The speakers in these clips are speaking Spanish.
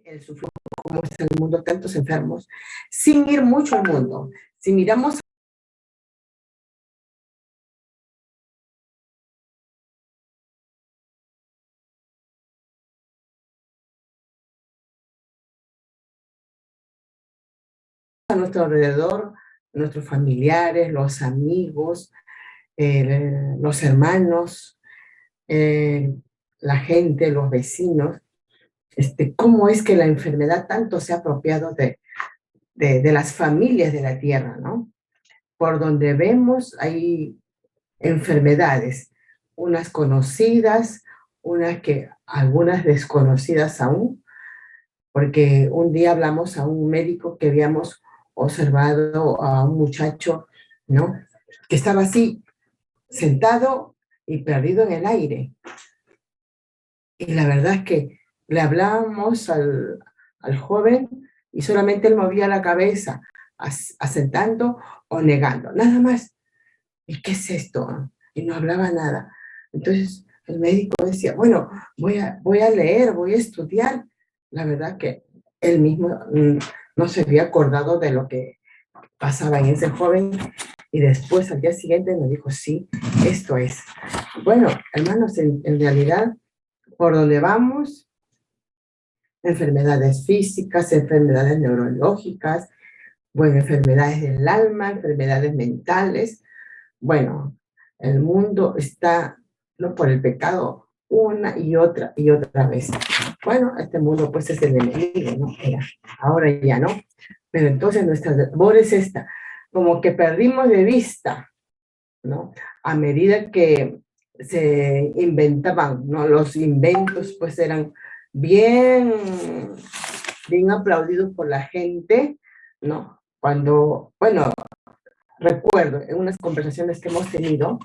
el sufrimiento, como es el mundo, tantos enfermos, sin ir mucho al mundo. Si miramos a nuestro alrededor, nuestros familiares, los amigos, los hermanos, eh, la gente, los vecinos, cómo es que la enfermedad tanto se ha apropiado de las familias de la tierra, ¿no? Por donde vemos hay enfermedades, unas conocidas, unas que, algunas desconocidas aún, porque un día hablamos a un médico que habíamos observado a un muchacho, ¿no? Que estaba así, sentado y perdido en el aire. Y la verdad es que le hablábamos al joven y solamente él movía la cabeza, asentando o negando, nada más. ¿Y qué es esto? Y no hablaba nada. Entonces el médico decía, bueno, voy a leer, voy a estudiar. La verdad que él mismo no se había acordado de lo que pasaba en ese joven y después al día siguiente me dijo, sí, esto es. Bueno, hermanos, en realidad, por donde vamos, enfermedades físicas, enfermedades neurológicas, bueno, enfermedades del alma, enfermedades mentales. Bueno, el mundo está, ¿no?, por el pecado una y otra vez. Bueno, este mundo pues es el enemigo, ¿no? Ahora ya no. Pero entonces nuestra labor es esta, como que perdimos de vista, ¿no? A medida que se inventaban, ¿no? Los inventos pues eran bien, bien aplaudidos por la gente, ¿no? Cuando, bueno, recuerdo en unas conversaciones que hemos tenido,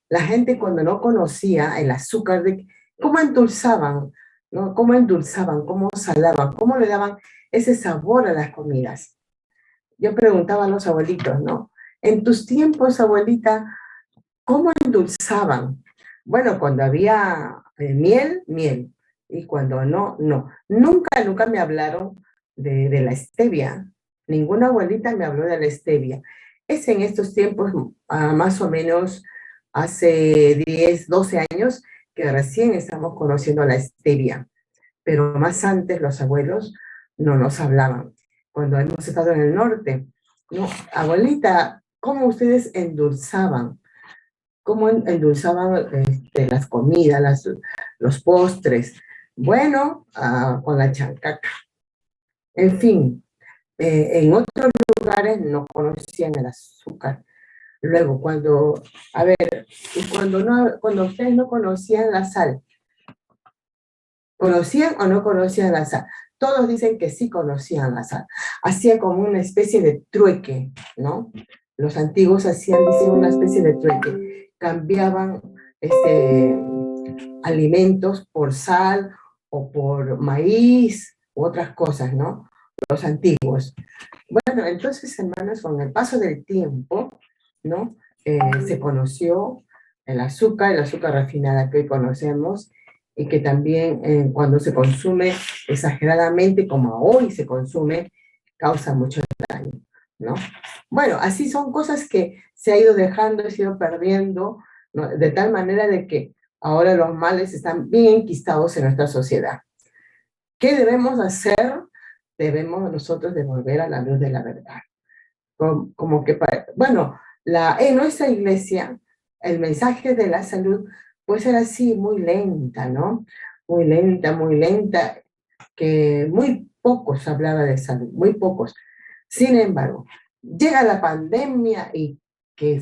la gente cuando no conocía el azúcar, de cómo endulzaban, ¿no? Cómo endulzaban, cómo salaban, cómo le daban ese sabor a las comidas. Yo preguntaba a los abuelitos, ¿no? En tus tiempos, abuelita, ¿cómo endulzaban? Bueno, cuando había miel, miel. Y cuando no, no. Nunca me hablaron de la stevia. Ninguna abuelita me habló de la stevia. Es en estos tiempos, más o menos hace 10, 12 años, que recién estamos conociendo la stevia. Pero más antes los abuelos no nos hablaban. Cuando hemos estado en el norte, no, abuelita, ¿cómo ustedes endulzaban? ¿Cómo endulzaban las comidas, los postres? Bueno, con la chancaca. En fin, en otros lugares no conocían el azúcar. Luego, a ver, y cuando ustedes no conocían la sal, ¿conocían o no conocían la sal? Todos dicen que sí conocían la sal. Hacía como una especie de trueque, ¿no? Los antiguos hacían, dicen, una especie de trueque. Cambiaban alimentos por sal o por maíz u otras cosas, ¿no? Los antiguos. Bueno, entonces, hermanos, con el paso del tiempo, ¿no? Se conoció el azúcar refinada que hoy conocemos, y que también cuando se consume exageradamente, como hoy se consume, causa mucho daño, ¿no? Bueno, así son cosas que se ha ido dejando, se ha ido perdiendo, ¿no? De tal manera de que ahora los males están bien enquistados en nuestra sociedad. ¿Qué debemos hacer? Debemos nosotros devolver a la luz de la verdad. Como que, bueno, en nuestra iglesia, el mensaje de la salud puede ser así, muy lenta, ¿no? Muy lenta, que muy pocos hablaba de salud, muy pocos. Sin embargo, llega la pandemia y que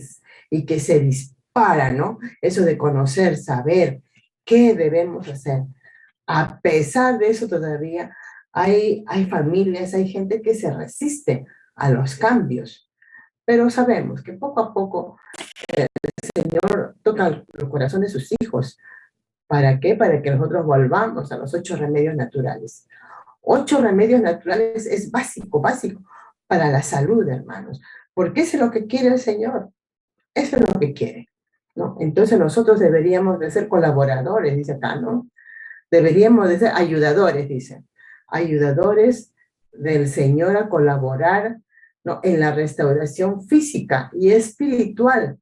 se dispara, ¿no? Eso de conocer, saber qué debemos hacer. A pesar de eso, todavía hay familias, hay gente que se resiste a los cambios. Pero sabemos que poco a poco el Señor toca el corazón de sus hijos. ¿Para qué? Para que nosotros volvamos a los 8 remedios naturales. 8 remedios naturales es básico, básico para la salud, hermanos. Porque eso es lo que quiere el Señor. Eso es lo que quiere, ¿no? Entonces nosotros deberíamos de ser colaboradores, dice acá, ¿no? Deberíamos de ser ayudadores, dice. ayudadores del Señor a colaborar, ¿no?, en la restauración física y espiritual,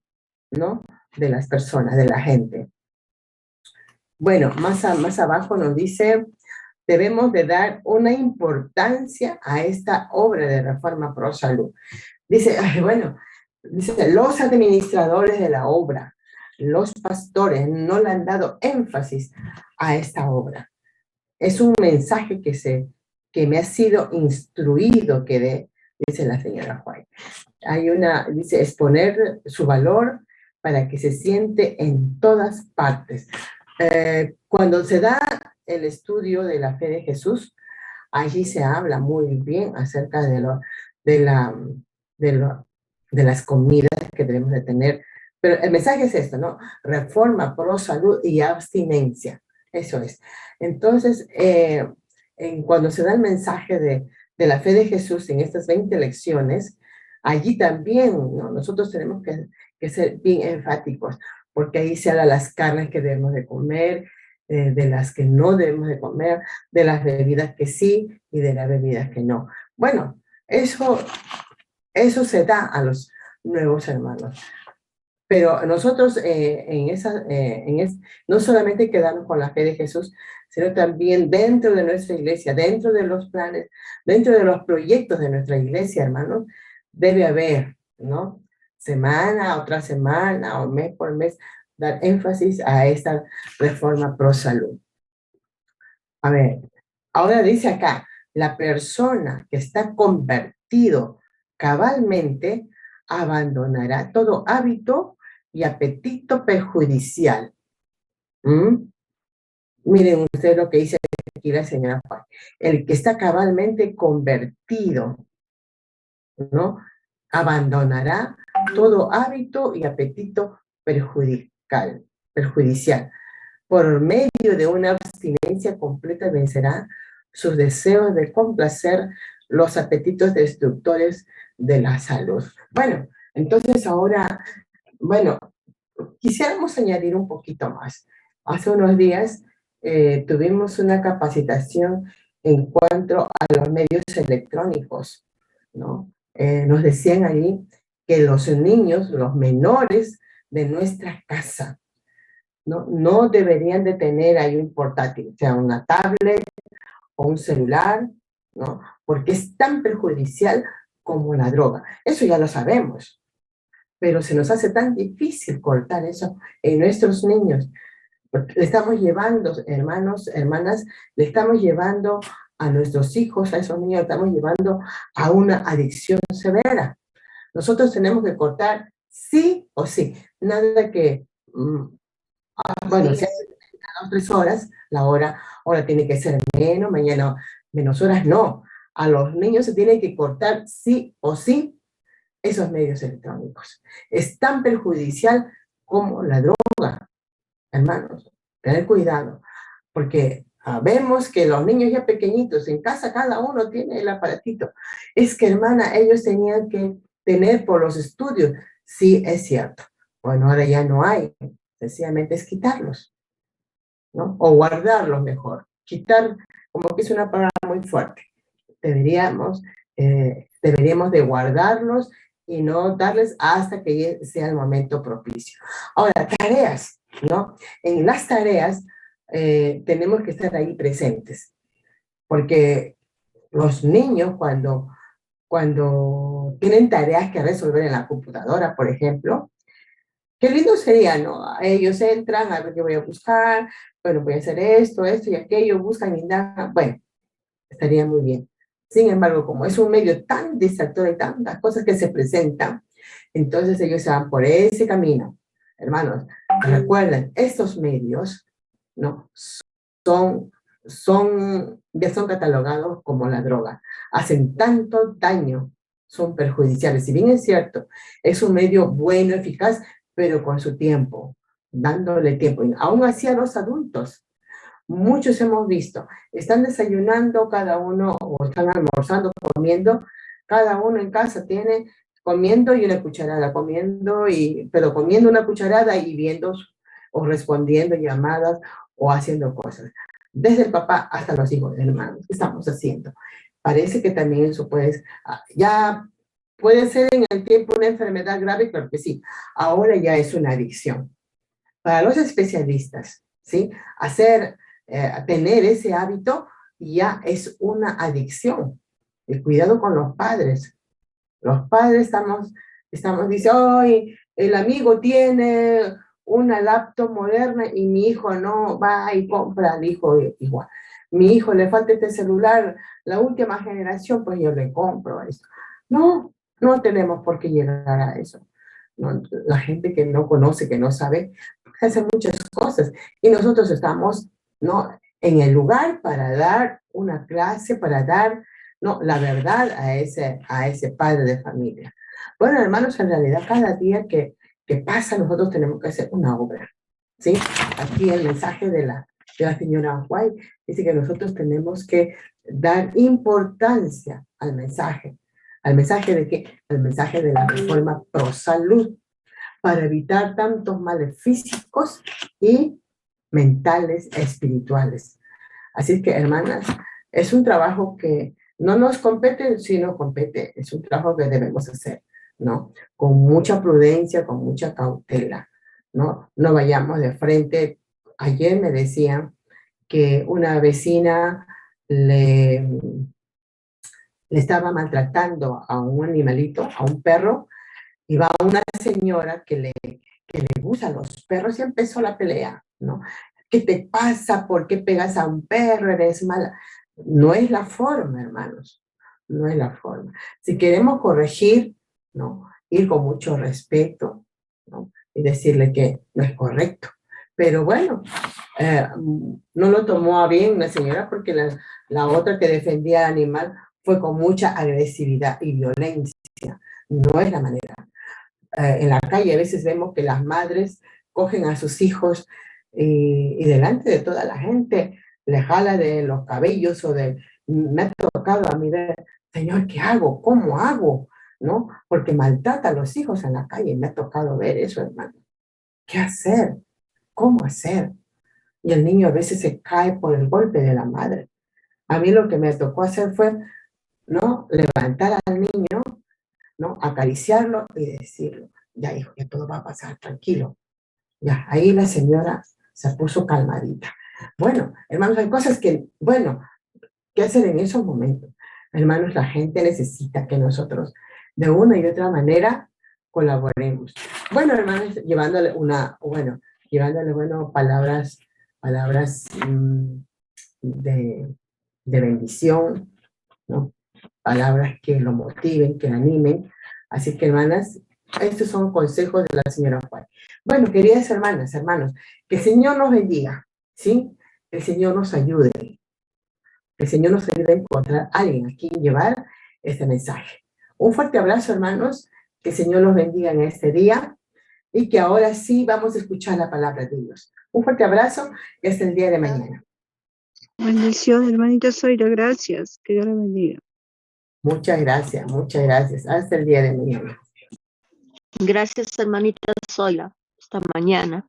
¿no?, de las personas, de la gente. Bueno, más abajo nos dice, debemos de dar una importancia a esta obra de Reforma Pro Salud. Dice, bueno, dice, los administradores de la obra, los pastores no le han dado énfasis a esta obra. Es un mensaje que me ha sido instruido que dé, dice la señora White. Dice, exponer su valor para que se siente en todas partes. Cuando se da el estudio de la fe de Jesús, allí se habla muy bien acerca de las comidas que debemos de tener. Pero el mensaje es esto, ¿no? Reforma, pro salud y abstinencia. Eso es. Entonces, cuando se da el mensaje de la fe de Jesús en estas 20 lecciones, allí también, ¿no?, nosotros tenemos que ser bien enfáticos, porque ahí se habla de las carnes que debemos de comer, de las que no debemos de comer, de las bebidas que sí y de las bebidas que no. Bueno, eso se da a los nuevos hermanos. Pero nosotros no solamente quedarnos con la fe de Jesús, sino también dentro de nuestra iglesia, dentro de los planes, dentro de los proyectos de nuestra iglesia, hermanos, debe haber, ¿no?, semana, otra semana o mes por mes, dar énfasis a esta reforma pro salud. A ver, ahora dice acá, la persona que está convertido cabalmente abandonará todo hábito y apetito perjudicial. Miren ustedes lo que dice aquí la señora Juan. El que está cabalmente convertido, ¿no?, abandonará todo hábito y apetito perjudicial. Por medio de una abstinencia completa vencerá sus deseos de complacer los apetitos destructores de la salud. Bueno, entonces ahora, bueno, quisiéramos añadir un poquito más. Hace unos días tuvimos una capacitación en cuanto a los medios electrónicos, ¿no? Nos decían allí que los niños, los menores de nuestra casa, no deberían de tener ahí un portátil, sea una tablet o un celular, ¿no?, porque es tan perjudicial como la droga. Eso ya lo sabemos, pero se nos hace tan difícil cortar eso en nuestros niños. Porque le estamos llevando, hermanos, hermanas, le estamos llevando a nuestros hijos, a esos niños, le estamos llevando a una adicción severa. Nosotros tenemos que cortar sí o sí. Nada que, bueno, si hace 2 o 3 horas, la hora, ahora tiene que ser menos, mañana menos horas, no. A los niños se tiene que cortar sí o sí esos medios electrónicos. Es tan perjudicial como la droga, hermanos. Tener cuidado, porque vemos que los niños ya pequeñitos, en casa cada uno tiene el aparatito. Es que, hermana, ellos tenían que tener por los estudios. Sí, es cierto. Bueno, ahora ya no hay. Sencillamente es quitarlos, ¿no? O guardarlos mejor. Quitar, como que es una palabra muy fuerte. Deberíamos de guardarlos y no darles hasta que sea el momento propicio. Ahora, tareas, ¿no? En las tareas tenemos que estar ahí presentes, porque los niños cuando tienen tareas que resolver en la computadora, por ejemplo, qué lindo sería, ¿no? Ellos entran a ver qué voy a buscar, bueno, voy a hacer esto y aquello, buscan y nada, bueno, estaría muy bien. Sin embargo, como es un medio tan distractor y tantas cosas que se presentan, entonces ellos se van por ese camino. Hermanos, recuerden, estos medios, ¿no?, ya son catalogados como la droga. Hacen tanto daño, son perjudiciales. Si bien es cierto, es un medio bueno, eficaz, pero con su tiempo, dándole tiempo. Y aún así a los adultos, muchos hemos visto, están desayunando cada uno, o están almorzando, comiendo, cada uno en casa tiene comiendo y una cucharada, pero comiendo una cucharada y viendo o respondiendo llamadas o haciendo cosas. desde el papá hasta los hijos, hermanos. ¿Qué estamos haciendo? Parece que también eso puede, ya puede ser en el tiempo una enfermedad grave, claro que sí. Ahora ya es una adicción. Para los especialistas, ¿sí? Tener ese hábito ya es una adicción. El cuidado con los padres. Los padres estamos diciendo, hoy el amigo tiene una laptop moderna y mi hijo no va y compra al hijo igual. Mi hijo le falta este celular, la última generación, pues yo le compro eso. No, no tenemos por qué llegar a eso. No, la gente que no conoce, que no sabe, hace muchas cosas. Y nosotros estamos, ¿no?, en el lugar para dar una clase, para dar, no, la verdad a ese padre de familia. Bueno, hermanos, en realidad cada día que pasa nosotros tenemos que hacer una obra, ¿sí? Aquí el mensaje de la señora White dice que nosotros tenemos que dar importancia al mensaje de que, al mensaje de la reforma pro salud, para evitar tantos males físicos y mentales, espirituales. Así que, hermanas, es un trabajo que no nos compete, sino compete, es un trabajo que debemos hacer, ¿no? Con mucha prudencia, con mucha cautela, ¿no? No vayamos de frente. Ayer me decían que una vecina le estaba maltratando a un animalito, a un perro, y va una señora que le gusta a los perros y empezó la pelea, ¿no? ¿Qué te pasa? ¿Por qué pegas a un perro? Eres mala. No es la forma, hermanos. No es la forma. Si queremos corregir, ¿no?, ir con mucho respeto, ¿no?, y decirle que no es correcto. Pero bueno, no lo tomó a bien la señora porque la otra que defendía al animal fue con mucha agresividad y violencia. No es la manera. En la calle a veces vemos que las madres cogen a sus hijos y delante de toda la gente le jala de los cabellos o de... Me ha tocado a mí ver, Señor, ¿qué hago? ¿Cómo hago? ¿No? Porque maltrata a los hijos en la calle. Me ha tocado ver eso, hermano. ¿Qué hacer? ¿Cómo hacer? Y el niño a veces se cae por el golpe de la madre. A mí lo que me tocó hacer fue, ¿no?, levantar al niño, ¿no?, acariciarlo y decirlo, ya hijo, que todo va a pasar, tranquilo. Ya, ahí la señora se puso calmadita. Bueno, hermanos, hay cosas que, bueno, ¿qué hacer en esos momentos? Hermanos, la gente necesita que nosotros de una y otra manera colaboremos. Bueno, hermanos, llevándole, bueno, palabras de bendición, ¿no? Palabras que lo motiven, que lo animen. Así que, hermanas, estos son consejos de la señora Juan. Bueno, queridas hermanas, hermanos, que el Señor nos bendiga, ¿sí? El Señor nos ayude. El Señor nos ayude a encontrar a alguien a quien llevar este mensaje. Un fuerte abrazo, hermanos. Que el Señor los bendiga en este día y que ahora sí vamos a escuchar la palabra de Dios. Un fuerte abrazo y hasta el día de mañana. Bendición, hermanita Zoila, gracias. Que Dios la bendiga. Muchas gracias, muchas gracias. Hasta el día de mañana. Gracias, hermanita Zoila. Hasta mañana.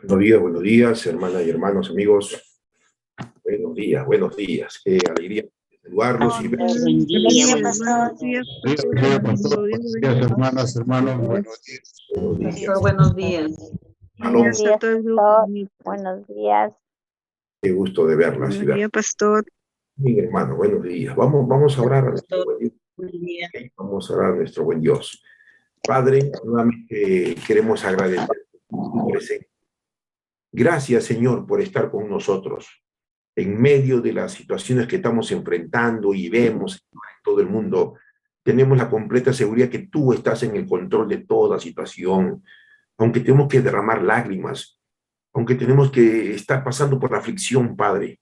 Buenos días, hermanas y hermanos, amigos. Buenos días. Qué alegría saludarlos y ver. Buen día, buenos días. Buenos días, hermanas, hermanos. Buenos días. Buenos días. Pastor, buenos días. Shalom. Buenos días a todo el grupo. Buenos días. Qué gusto de verlas y Buenos ver. días, pastor. Mi hermano, buenos días. Vamos a orar a nuestro Pastor, buen Dios. buen día. Vamos a orar a nuestro buen Dios. Padre, nuevamente queremos agradecer tu presencia. Gracias, Señor, por estar con nosotros en medio de las situaciones que estamos enfrentando y vemos en todo el mundo. Tenemos la completa seguridad que tú estás en el control de toda situación, aunque tenemos que derramar lágrimas, aunque tenemos que estar pasando por la aflicción, Padre,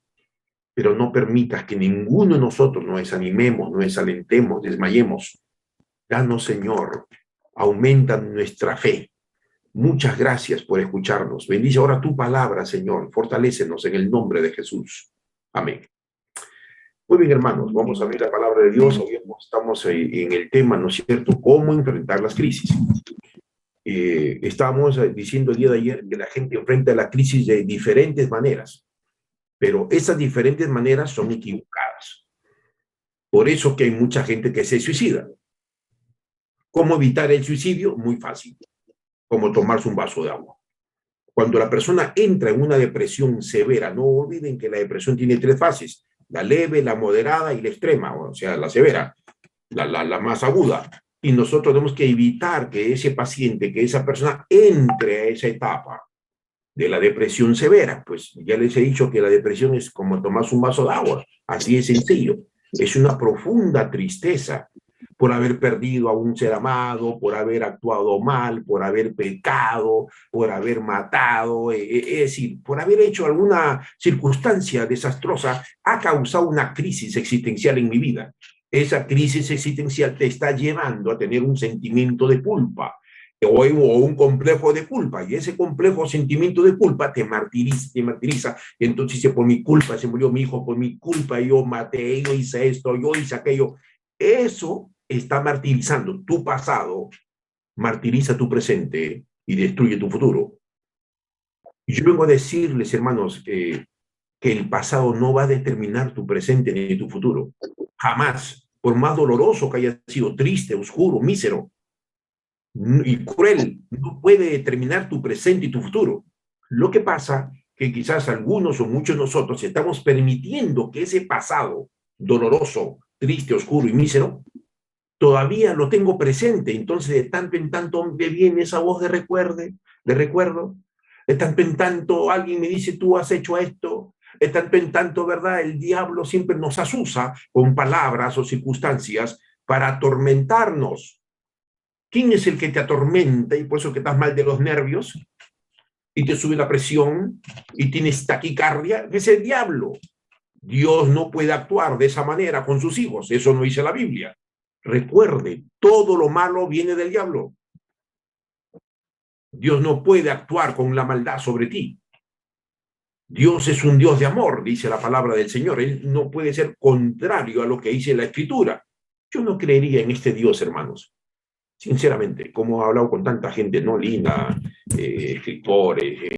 pero no permitas que ninguno de nosotros nos desanimemos, nos desalentemos, desmayemos. Danos, Señor, aumenta nuestra fe, Muchas gracias por escucharnos. Bendice ahora tu palabra, Señor. Fortalécenos en el nombre de Jesús. Amén. Muy bien, hermanos, vamos a abrir la palabra de Dios. Hoy estamos en el tema, ¿no es cierto?, cómo enfrentar las crisis. Estábamos diciendo el día de ayer que la gente enfrenta la crisis de diferentes maneras, pero esas diferentes maneras son equivocadas. Por eso que hay mucha gente que se suicida. ¿Cómo evitar el suicidio? Muy fácil, como tomarse un vaso de agua. Cuando la persona entra en una depresión severa, no olviden que la depresión tiene 3 fases: la leve, la moderada y la extrema, o sea, la severa, la más aguda. Y nosotros tenemos que evitar que ese paciente, que esa persona entre a esa etapa de la depresión severa. Pues ya les he dicho que la depresión es como tomarse un vaso de agua, así de sencillo. Es una profunda tristeza por haber perdido a un ser amado, por haber actuado mal, por haber pecado, por haber matado, es decir, por haber hecho alguna circunstancia desastrosa, ha causado una crisis existencial en mi vida. Esa crisis existencial te está llevando a tener un sentimiento de culpa o un complejo de culpa, y ese complejo sentimiento de culpa te martiriza, y entonces dice, por mi culpa se murió mi hijo, por mi culpa yo maté, yo hice esto, yo hice aquello. Eso está martirizando tu pasado, martiriza tu presente y destruye tu futuro. Y yo vengo a decirles, hermanos, que el pasado no va a determinar tu presente ni tu futuro. Jamás, por más doloroso que haya sido, triste, oscuro, mísero y cruel, no puede determinar tu presente y tu futuro. Lo que pasa que quizás algunos o muchos de nosotros estamos permitiendo que ese pasado doloroso, triste, oscuro y mísero todavía lo tengo presente. Entonces de tanto en tanto me viene esa voz de recuerdo, de tanto en tanto alguien me dice, tú has hecho esto, de tanto en tanto, ¿verdad? El diablo siempre nos asusa con palabras o circunstancias para atormentarnos. ¿Quién es el que te atormenta y por eso que estás mal de los nervios y te sube la presión y tienes taquicardia? Es el diablo. Dios no puede actuar de esa manera con sus hijos, eso no dice la Biblia. Recuerde, todo lo malo viene del diablo. Dios no puede actuar con la maldad sobre ti. Dios es un Dios de amor, dice la palabra del Señor. Él no puede ser contrario a lo que dice la Escritura. Yo no creería en este Dios, hermanos. Sinceramente, como he hablado con tanta gente, no linda, escritores,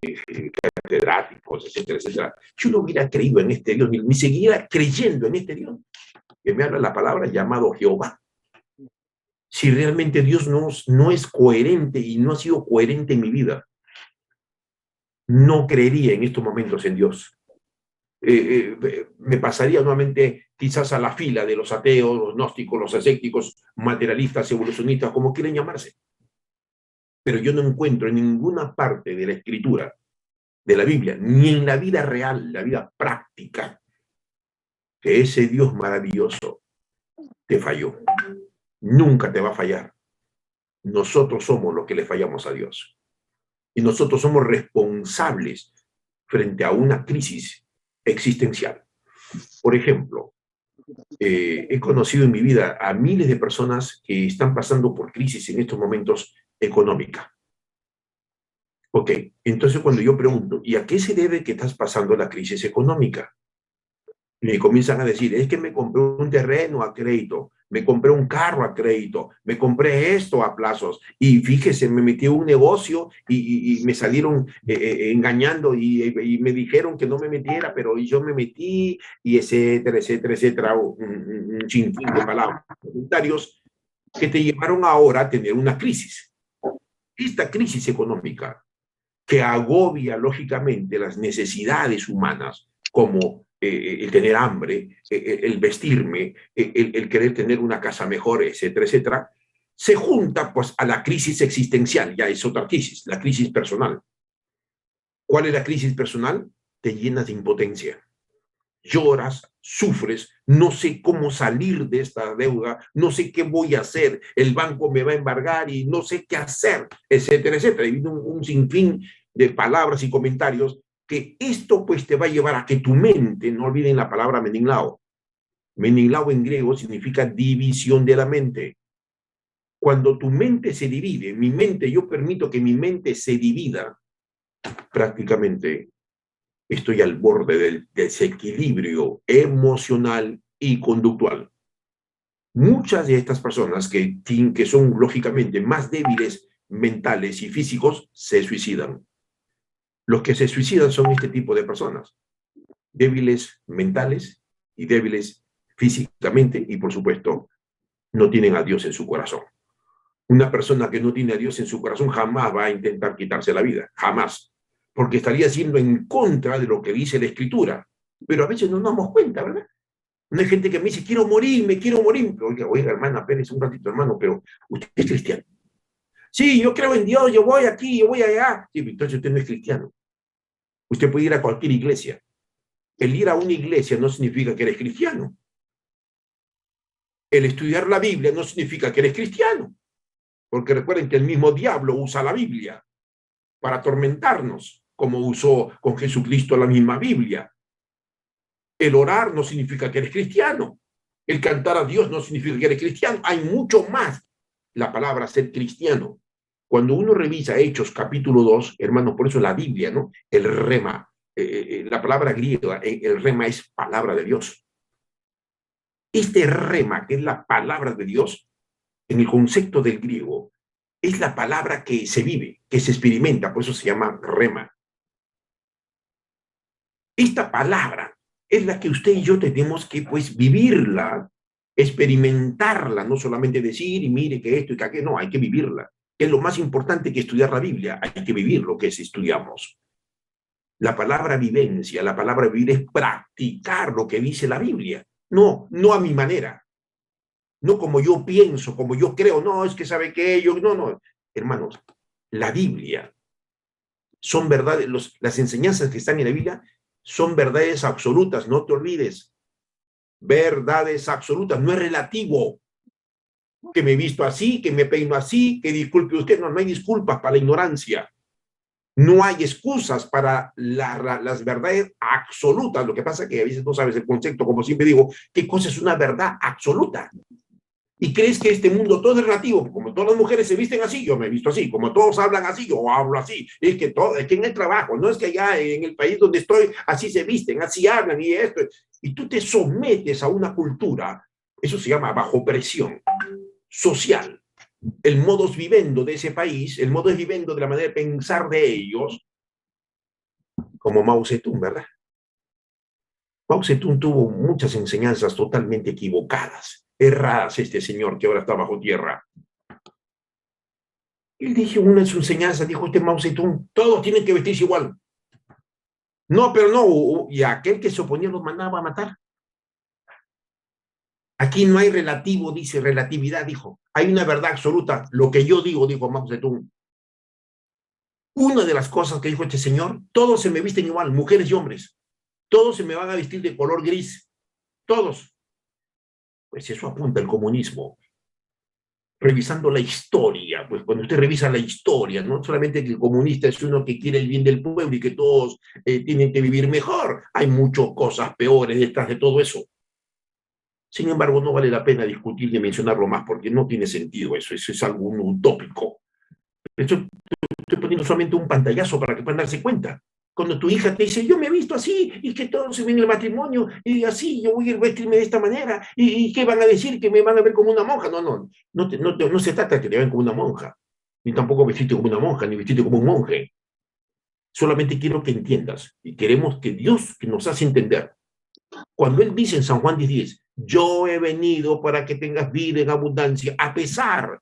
catedráticos, etcétera, etcétera. Yo no hubiera creído en este Dios, ni seguiría creyendo en este Dios que me habla la palabra llamado Jehová. Si realmente Dios no es coherente y no ha sido coherente en mi vida, no creería en estos momentos en Dios. Me pasaría nuevamente quizás a la fila de los ateos, los gnósticos, los ascéticos, materialistas, evolucionistas, como quieren llamarse. Pero yo no encuentro en ninguna parte de la Escritura, de la Biblia, ni en la vida real, la vida práctica, que ese Dios maravilloso te falló. Nunca te va a fallar. Nosotros somos los que le fallamos a Dios. Y nosotros somos responsables frente a una crisis existencial. Por ejemplo, he conocido en mi vida a miles de personas que están pasando por crisis en estos momentos económica. Ok, entonces cuando yo pregunto, ¿y a qué se debe que estás pasando la crisis económica? Me comienzan a decir, es que me compré un terreno a crédito, me compré un carro a crédito, me compré esto a plazos, y fíjese, me metí en un negocio y me salieron engañando y me dijeron que no me metiera, pero yo me metí, y etcétera, etcétera, etcétera, un sinfín de palabras, comentarios que te llevaron ahora a tener una crisis. Esta crisis económica que agobia lógicamente las necesidades humanas, como el tener hambre, el vestirme, el querer tener una casa mejor, etcétera, etcétera, se junta pues a la crisis existencial, ya es otra crisis, la crisis personal. ¿Cuál es la crisis personal? Te llenas de impotencia. Lloras, sufres, no sé cómo salir de esta deuda, no sé qué voy a hacer, el banco me va a embargar y no sé qué hacer, etcétera, etcétera. Y un sinfín de palabras y comentarios que esto pues te va a llevar a que tu mente, no olviden la palabra meninglao. Meninglao en griego significa división de la mente. Cuando tu mente se divide, mi mente, yo permito que mi mente se divida, prácticamente estoy al borde del desequilibrio emocional y conductual. Muchas de estas personas que son lógicamente más débiles mentales y físicos se suicidan. Los que se suicidan son este tipo de personas, débiles mentales y débiles físicamente y, por supuesto, no tienen a Dios en su corazón. Una persona que no tiene a Dios en su corazón jamás va a intentar quitarse la vida, jamás, porque estaría siendo en contra de lo que dice la Escritura. Pero a veces no nos damos cuenta, ¿verdad? No hay gente que me dice, quiero morir, me quiero morir. Oiga, hermana, Pérez, un ratito, hermano, pero usted es cristiano. Sí, yo creo en Dios, yo voy aquí, yo voy allá. Sí, entonces usted no es cristiano. Usted puede ir a cualquier iglesia. El ir a una iglesia no significa que eres cristiano. El estudiar la Biblia no significa que eres cristiano. Porque recuerden que el mismo diablo usa la Biblia para atormentarnos, como usó con Jesucristo la misma Biblia. El orar no significa que eres cristiano. El cantar a Dios no significa que eres cristiano. Hay mucho más la palabra ser cristiano. Cuando uno revisa Hechos capítulo 2, hermanos, por eso la Biblia, ¿no? El rema, la palabra griega, el rema es palabra de Dios. Este rema, que es la palabra de Dios, en el concepto del griego, es la palabra que se vive, que se experimenta, por eso se llama rema. Esta palabra es la que usted y yo tenemos que, pues, vivirla, experimentarla, no solamente decir y mire que esto y que aquello, no, hay que vivirla. Es lo más importante que estudiar la Biblia, hay que vivir lo que estudiamos. La palabra vivencia, la palabra vivir es practicar lo que dice la Biblia. No, no a mi manera. No como yo pienso, como yo creo, no, es que sabe que yo, no. Hermanos, la Biblia son verdades, las enseñanzas que están en la Biblia son verdades absolutas, no te olvides. Verdades absolutas, no es relativo. Que me he visto así, que me peino así, que disculpe usted, no hay disculpas para la ignorancia. No hay excusas para las verdades absolutas. Lo que pasa es que a veces no sabes el concepto, como siempre digo, qué cosa es una verdad absoluta. Y crees que este mundo todo es relativo, como todas las mujeres se visten así, yo me he visto así, como todos hablan así, yo hablo así, es que en el trabajo, no es que allá en el país donde estoy, así se visten, así hablan y esto, y tú te sometes a una cultura, eso se llama bajo presión social, el modus vivendi de ese país, el modus vivendi de la manera de pensar de ellos, como Mao Zedong, ¿verdad? Mao Zedong tuvo muchas enseñanzas totalmente equivocadas, erradas, este señor que ahora está bajo tierra. Él dijo una de sus enseñanzas, dijo este Mao Zedong, todos tienen que vestirse igual. No, pero no, y aquel que se oponía los mandaba a matar. Aquí no hay relativo, dice, relatividad, dijo. Hay una verdad absoluta, lo que yo digo, dijo Mao Zedong. Una de las cosas que dijo este señor, todos se me visten igual, mujeres y hombres. Todos se me van a vestir de color gris. Todos. Pues eso apunta al comunismo. Revisando la historia, pues cuando usted revisa la historia, no solamente que el comunista es uno que quiere el bien del pueblo y que todos tienen que vivir mejor, hay muchas cosas peores detrás de todo eso. Sin embargo, no vale la pena discutir ni mencionarlo más porque no tiene sentido eso es algo utópico. Esto estoy poniendo solamente un pantallazo para que puedan darse cuenta. Cuando tu hija te dice, yo me he visto así, y que todos se ven en el matrimonio, y así, yo voy a vestirme de esta manera, y ¿qué van a decir? Que me van a ver como una monja. No se trata de que te vean como una monja, ni tampoco vestirte como una monja, ni vestirte como un monje. Solamente quiero que entiendas, y queremos que Dios que nos hace entender. Cuando Él dice en San Juan 10:10, yo he venido para que tengas vida en abundancia, a pesar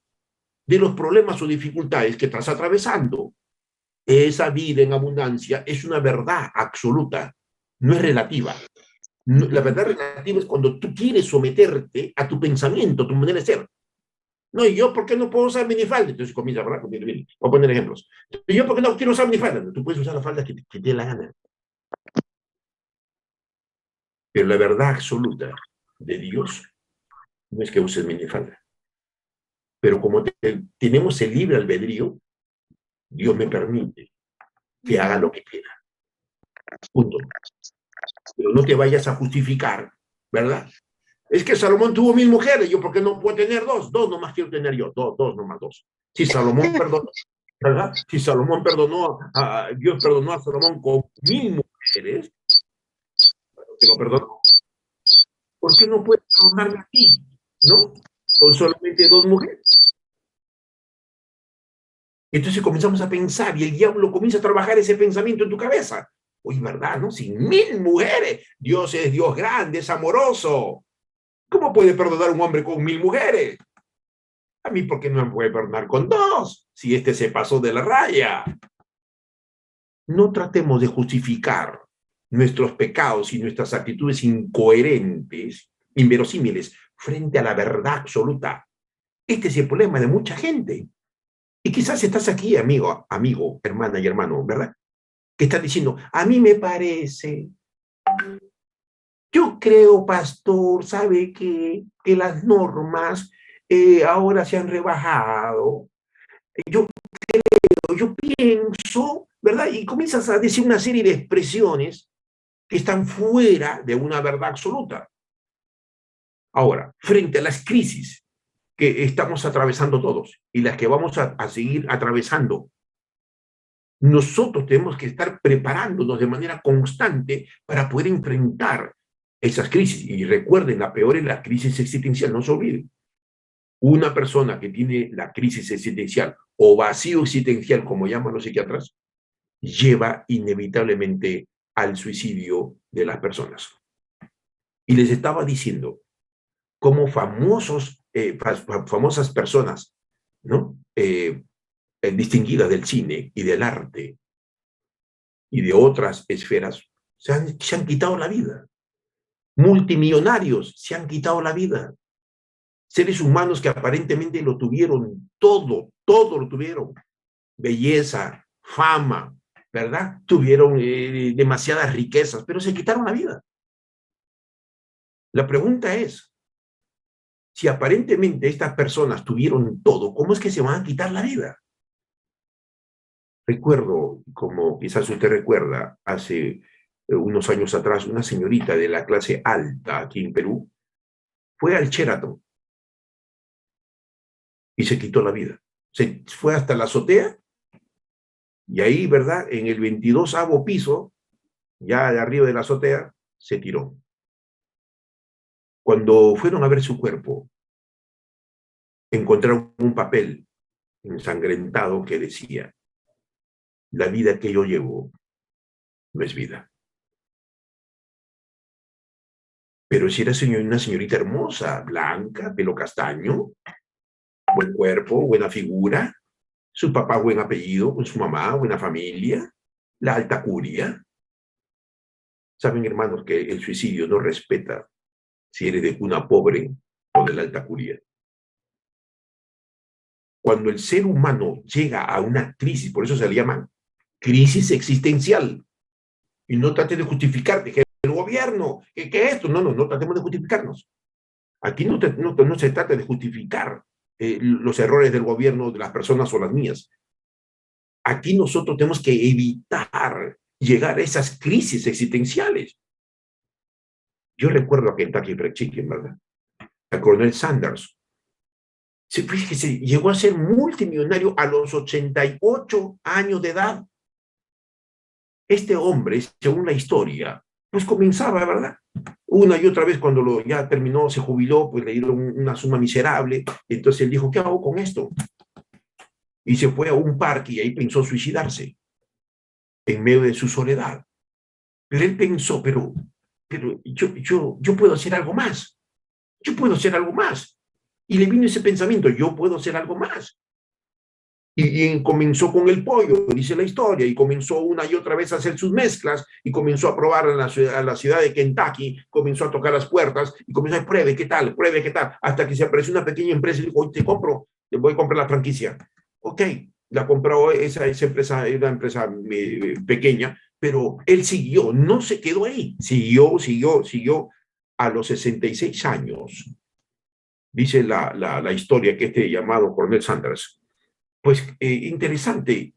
de los problemas o dificultades que estás atravesando. Esa vida en abundancia es una verdad absoluta, no es relativa. La verdad relativa es cuando tú quieres someterte a tu pensamiento, a tu manera de ser. No, ¿y yo por qué no puedo usar minifalda? Entonces comienza a hablar. Voy a poner ejemplos. ¿Y yo por qué no quiero usar minifalda? Tú puedes usar la falda que te dé la gana. Pero la verdad absoluta de Dios no es que uses minifalda. Pero como tenemos el libre albedrío, Dios me permite que haga lo que quiera. Punto. Pero no te vayas a justificar, ¿verdad? Es que Salomón tuvo 1000 mujeres, yo ¿por qué no puedo tener dos? Dos nomás quiero tener yo, dos nomás, dos. Si Salomón perdonó, ¿verdad? Si Salomón perdonó, Dios perdonó a Salomón con 1000 mujeres, que lo perdonó, ¿por qué no puede perdonarme a ti? ¿No? Con solamente 2 mujeres. Entonces comenzamos a pensar y el diablo comienza a trabajar ese pensamiento en tu cabeza. Oye, ¿verdad? ¿No? Si 1000 mujeres, Dios es Dios grande, es amoroso. ¿Cómo puede perdonar un hombre con 1000 mujeres? A mí, ¿por qué no me puede perdonar con 2? Si este se pasó de la raya. No tratemos de justificar nuestros pecados y nuestras actitudes incoherentes, inverosímiles, frente a la verdad absoluta. Este es el problema de mucha gente. Y quizás estás aquí, amigo, hermana y hermano, ¿verdad? Que estás diciendo, a mí me parece, yo creo, pastor, sabe que las normas ahora se han rebajado. Yo pienso, ¿verdad? Y comienzas a decir una serie de expresiones que están fuera de una verdad absoluta. Ahora, frente a las crisis que estamos atravesando todos y las que vamos a seguir atravesando, nosotros tenemos que estar preparándonos de manera constante para poder enfrentar esas crisis. Y recuerden, la peor es la crisis existencial, no se olviden. Una persona que tiene la crisis existencial o vacío existencial, como llaman los psiquiatras, lleva inevitablemente al suicidio de las personas. Y les estaba diciendo cómo famosas personas, ¿no? Distinguidas del cine y del arte y de otras esferas se han quitado la vida. Multimillonarios se han quitado la vida. Seres humanos que aparentemente lo tuvieron todo lo tuvieron. Belleza, fama, ¿verdad? Tuvieron demasiadas riquezas, pero se quitaron la vida. La pregunta es, si aparentemente estas personas tuvieron todo, ¿cómo es que se van a quitar la vida? Recuerdo, como quizás usted recuerda, hace unos años atrás, una señorita de la clase alta aquí en Perú fue al Sheraton y se quitó la vida. Se fue hasta la azotea y ahí, ¿verdad? En el 22º piso, ya de arriba de la azotea, se tiró. Cuando fueron a ver su cuerpo, encontraron un papel ensangrentado que decía, la vida que yo llevo no es vida. Pero si era una señorita hermosa, blanca, pelo castaño, buen cuerpo, buena figura, su papá buen apellido, con su mamá, buena familia, la alta curia. Saben, hermanos, que el suicidio no respeta si eres de cuna pobre o de la alta curia. Cuando el ser humano llega a una crisis, por eso se le llama crisis existencial, y no trate de justificarte que el gobierno, que esto, no tratemos de justificarnos. Aquí no se trata de justificar los errores del gobierno, de las personas o las mías. Aquí nosotros tenemos que evitar llegar a esas crisis existenciales. Yo recuerdo a Kentucky Fried Chicken, ¿verdad? A Colonel Sanders. Fíjese, llegó a ser multimillonario a los 88 años de edad. Este hombre, según la historia, pues comenzaba, ¿verdad? Una y otra vez cuando ya terminó, se jubiló, pues le dieron una suma miserable. Entonces él dijo, ¿qué hago con esto? Y se fue a un parque y ahí pensó suicidarse en medio de su soledad. Pero él pensó, pero yo puedo hacer algo más. Yo puedo hacer algo más. Y le vino ese pensamiento, yo puedo hacer algo más. Y comenzó con el pollo, dice la historia, y comenzó una y otra vez a hacer sus mezclas, y comenzó a probar en la ciudad de Kentucky, comenzó a tocar las puertas, y comenzó a pruebe qué tal, hasta que se apareció una pequeña empresa y dijo, hoy te voy a comprar la franquicia. Ok, la compró esa empresa, era una empresa pequeña, pero él siguió, no se quedó ahí, siguió a los 66 años. Dice la historia que este llamado Colonel Sanders, pues interesante,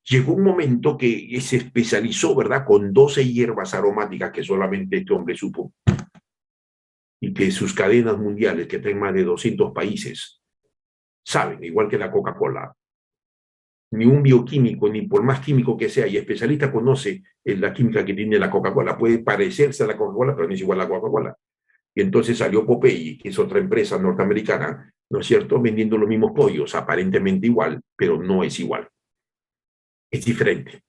llegó un momento que se especializó, ¿verdad?, con 12 hierbas aromáticas que solamente este hombre supo. y que sus cadenas mundiales, que traen más de 200 países, saben, igual que la Coca-Cola, ni un bioquímico, ni por más químico que sea, y especialista conoce la química que tiene la Coca-Cola. Puede parecerse a la Coca-Cola, pero no es igual a la Coca-Cola. Y entonces salió Popeye, que es otra empresa norteamericana, ¿no es cierto?, vendiendo los mismos pollos, aparentemente igual, pero no es igual. Es diferente.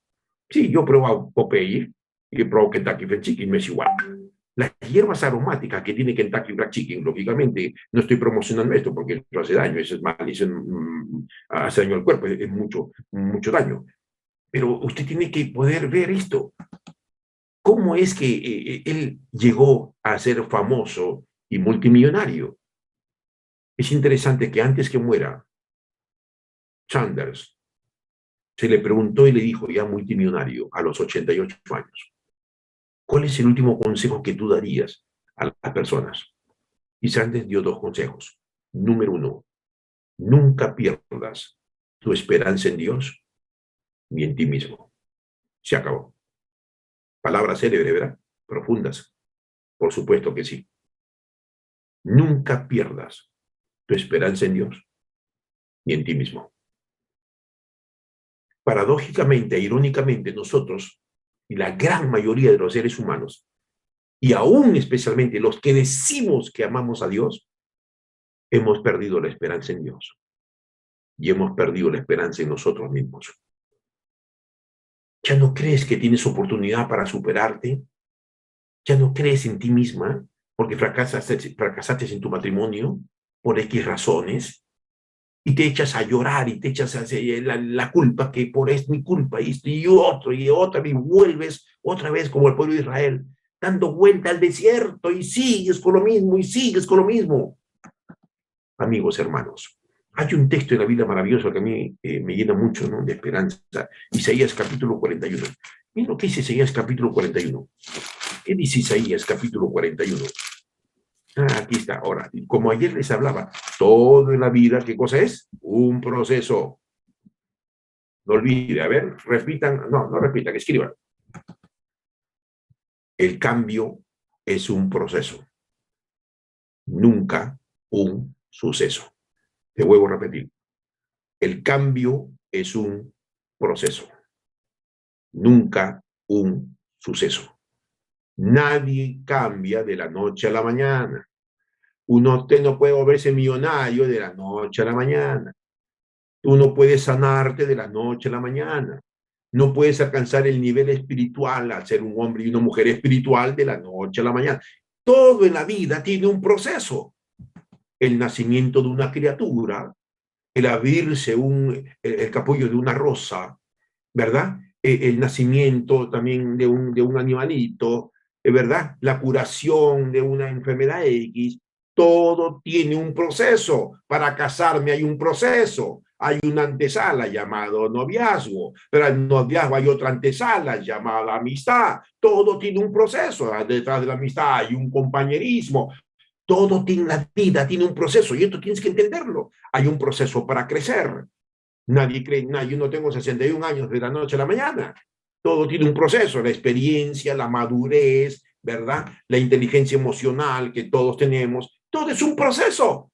Sí, yo he probado Popeye y he probado Kentucky Fried Chicken, no es igual. Las hierbas aromáticas que tiene Kentucky Fried Chicken, lógicamente, no estoy promocionando esto porque eso hace daño, eso es mal, eso hace daño al cuerpo, es mucho, mucho daño. Pero usted tiene que poder ver esto. ¿Cómo es que él llegó a ser famoso y multimillonario? Es interesante que antes que muera, Sanders se le preguntó y le dijo, ya multimillonario, a los 88 años, ¿cuál es el último consejo que tú darías a las personas? Y Sanders dio dos consejos. Número uno, nunca pierdas tu esperanza en Dios ni en ti mismo. Se acabó. Palabras célebres, ¿verdad? Profundas. Por supuesto que sí. Nunca pierdas tu esperanza en Dios ni en ti mismo. Paradójicamente, irónicamente, nosotros, y la gran mayoría de los seres humanos, y aún especialmente los que decimos que amamos a Dios, hemos perdido la esperanza en Dios. Y hemos perdido la esperanza en nosotros mismos. ¿Ya no crees que tienes oportunidad para superarte? ¿Ya no crees en ti misma porque fracasaste en tu matrimonio por X razones? Y te echas a llorar y te echas a la culpa, que por es mi culpa, y esto y otro, y otra, y vuelves otra vez como el pueblo de Israel, dando vuelta al desierto, y sigues con lo mismo, y sigues con lo mismo. Amigos, hermanos, hay un texto en la Biblia maravilloso que a mí me llena mucho, ¿no?, de esperanza. Isaías capítulo 41. Miren lo que dice Isaías capítulo 41. ¿Qué dice Isaías capítulo 41? Aquí está. Ahora, como ayer les hablaba, todo en la vida, ¿qué cosa es? Un proceso. No olvide, a ver, repitan, no repitan, escriban. El cambio es un proceso, nunca un suceso. Te vuelvo a repetir. El cambio es un proceso, nunca un suceso. Nadie cambia de la noche a la mañana. Usted no puede volverse millonario de la noche a la mañana. Tú no puedes sanarte de la noche a la mañana. No puedes alcanzar el nivel espiritual al ser un hombre y una mujer espiritual de la noche a la mañana. Todo en la vida tiene un proceso. El nacimiento de una criatura, el abrirse el capullo de una rosa, ¿verdad? El nacimiento también de un animalito, ¿verdad? La curación de una enfermedad X. Todo tiene un proceso. Para casarme hay un proceso. Hay una antesala llamado noviazgo, pero al noviazgo hay otra antesala llamada amistad. Todo tiene un proceso. Detrás de la amistad hay un compañerismo. Todo tiene la vida, tiene un proceso, y esto tienes que entenderlo. Hay un proceso para crecer. Nadie cree, yo no tengo 61 años de la noche a la mañana. Todo tiene un proceso, la experiencia, la madurez, ¿verdad? La inteligencia emocional que todos tenemos. Todo es un proceso.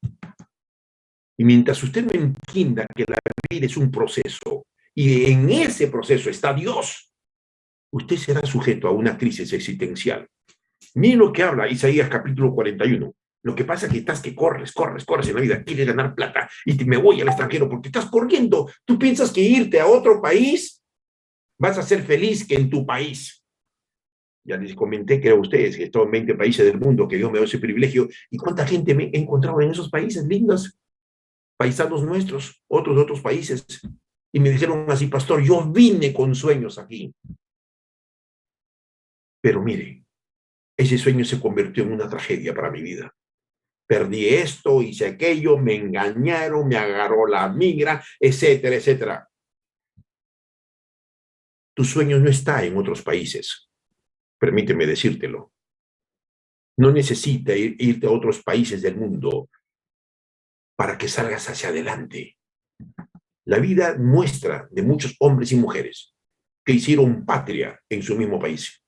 Y mientras usted no entienda que la vida es un proceso, y en ese proceso está Dios, usted será sujeto a una crisis existencial. Miren lo que habla Isaías capítulo 41. Lo que pasa es que estás que corres en la vida, quieres ganar plata y me voy al extranjero porque estás corriendo. Tú piensas que irte a otro país vas a ser feliz que en tu país. Ya les comenté que a ustedes que he estado en 20 países del mundo, que Dios me dio ese privilegio. ¿Y cuánta gente me he encontrado en esos países lindos? Paisanos nuestros, otros de otros países. Y me dijeron así, pastor, yo vine con sueños aquí. Pero mire, ese sueño se convirtió en una tragedia para mi vida. Perdí esto, hice aquello, me engañaron, me agarró la migra, etcétera, etcétera. Tu sueño no está en otros países. Permíteme decírtelo. No necesitas irte a otros países del mundo para que salgas hacia adelante. La vida muestra de muchos hombres y mujeres que hicieron patria en su mismo país.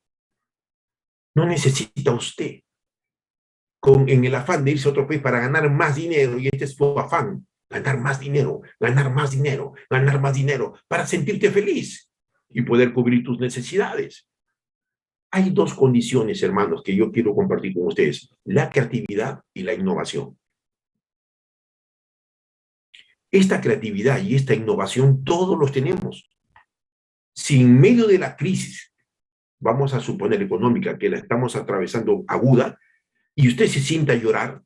No necesita usted en el afán de irse a otro país para ganar más dinero, y este es su afán, ganar más dinero, ganar más dinero, ganar más dinero, para sentirte feliz y poder cubrir tus necesidades. Hay dos condiciones, hermanos, que yo quiero compartir con ustedes: la creatividad y la innovación. Esta creatividad y esta innovación todos los tenemos. Si en medio de la crisis, vamos a suponer económica, que la estamos atravesando aguda, y usted se sienta a llorar,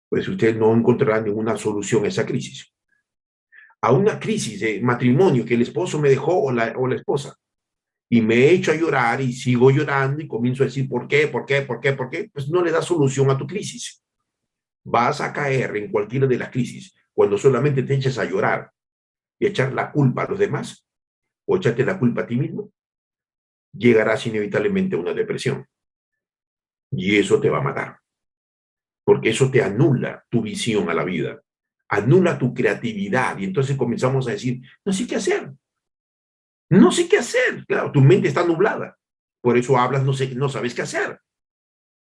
pues usted no encontrará ninguna solución a esa crisis. A una crisis de matrimonio que el esposo me dejó o la esposa, y me he hecho a llorar y sigo llorando y comienzo a decir ¿por qué? ¿Por qué? ¿Por qué? ¿Por qué? Pues no le da solución a tu crisis. Vas a caer en cualquiera de las crisis cuando solamente te eches a llorar y echar la culpa a los demás o echarte la culpa a ti mismo. Llegarás inevitablemente a una depresión y eso te va a matar, porque eso te anula tu visión a la vida, anula tu creatividad, y entonces comenzamos a decir, no sé qué hacer, no sé qué hacer. Claro, tu mente está nublada, por eso hablas, no sabes qué hacer.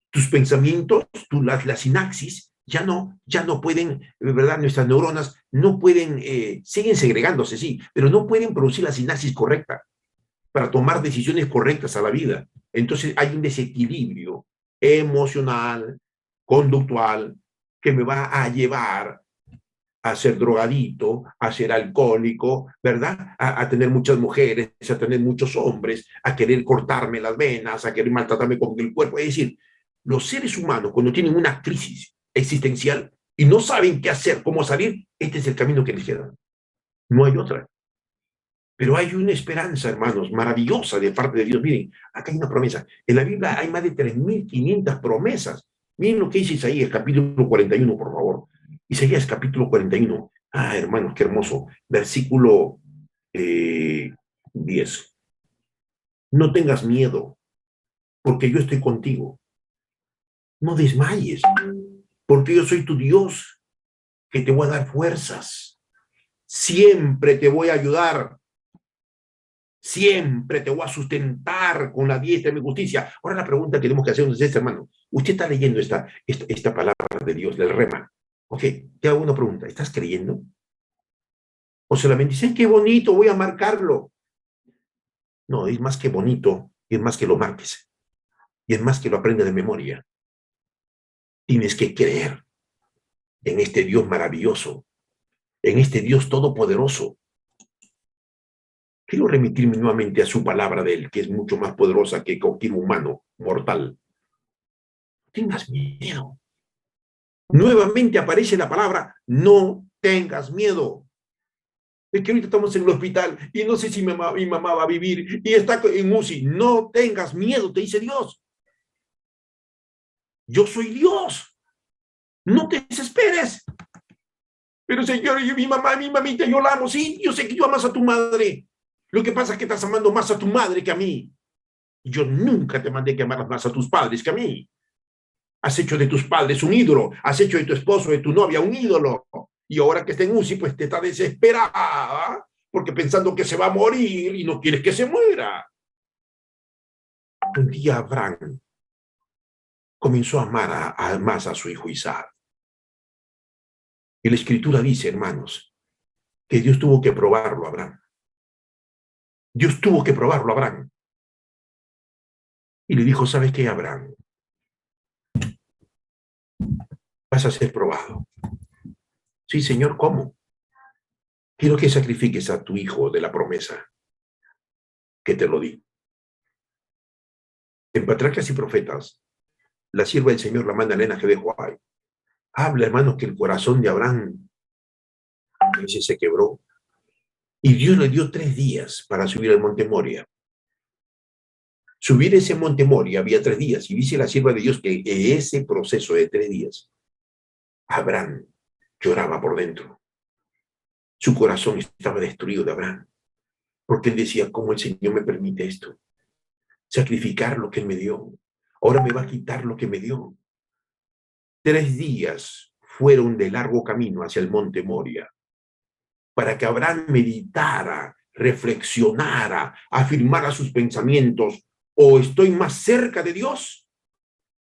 Tus pensamientos, la sinapsis, ya no pueden, ¿verdad? Nuestras neuronas no pueden, siguen segregándose, sí, pero no pueden producir la sinapsis correcta para tomar decisiones correctas a la vida. Entonces hay un desequilibrio emocional, conductual, que me va a llevar a ser drogadito, a ser alcohólico, ¿verdad? A tener muchas mujeres, a tener muchos hombres, a querer cortarme las venas, a querer maltratarme con el cuerpo. Es decir, los seres humanos, cuando tienen una crisis existencial y no saben qué hacer, cómo salir, este es el camino que les queda. No hay otra. Pero hay una esperanza, hermanos, maravillosa de parte de Dios. Miren, acá hay una promesa. En la Biblia hay más de 3.500 promesas. Miren lo que dice Isaías, capítulo 41, por favor. Isaías, capítulo 41. Ah, hermanos, qué hermoso. Versículo 10. No tengas miedo, porque yo estoy contigo. No desmayes, porque yo soy tu Dios, que te voy a dar fuerzas. Siempre te voy a ayudar. Siempre te voy a sustentar con la diestra de mi justicia. Ahora la pregunta que tenemos que hacernos es, hermano, usted está leyendo esta palabra de Dios, del rema. Ok, te hago una pregunta. ¿Estás creyendo? O solamente dices, qué bonito, voy a marcarlo. No, es más que bonito, es más que lo marques. Y es más que lo aprendas de memoria. Tienes que creer en este Dios maravilloso, en este Dios todopoderoso. Quiero remitirme nuevamente a su palabra de él, que es mucho más poderosa que cualquier humano mortal. No tengas miedo. Nuevamente aparece la palabra, no tengas miedo. Es que ahorita estamos en el hospital y no sé si mi mamá va a vivir y está en UCI. No tengas miedo, te dice Dios. Yo soy Dios. No te desesperes. Pero Señor, mi mamá, mi mamita, yo la amo. Sí, yo sé que tú amas a tu madre. Lo que pasa es que estás amando más a tu madre que a mí. Yo nunca te mandé que amaras más a tus padres que a mí. Has hecho de tus padres un ídolo. Has hecho de tu esposo, de tu novia, un ídolo. Y ahora que está en UCI, pues te está desesperada, porque pensando que se va a morir y no quieres que se muera. Un día Abraham comenzó a amar más a su hijo Isaac. Y la Escritura dice, hermanos, que Dios tuvo que probarlo a Abraham. Dios tuvo que probarlo a Abraham. Y le dijo, ¿sabes qué, Abraham? Vas a ser probado. Sí, Señor, ¿cómo? Quiero que sacrifiques a tu hijo de la promesa que te lo di. En Patriarcas y Profetas, la sierva del Señor, la manda Elena G. de Huay. Habla, hermanos, que el corazón de Abraham a veces se quebró. Y Dios le dio 3 días para subir al monte Moria. Subir ese monte Moria había 3 días. Y dice la sierva de Dios que en ese proceso de 3 días, Abraham lloraba por dentro. Su corazón estaba destruido de Abraham. Porque él decía, ¿cómo el Señor me permite esto? Sacrificar lo que él me dio. Ahora me va a quitar lo que me dio. 3 días fueron de largo camino hacia el monte Moria, para que Abraham meditara, reflexionara, afirmara sus pensamientos: o estoy más cerca de Dios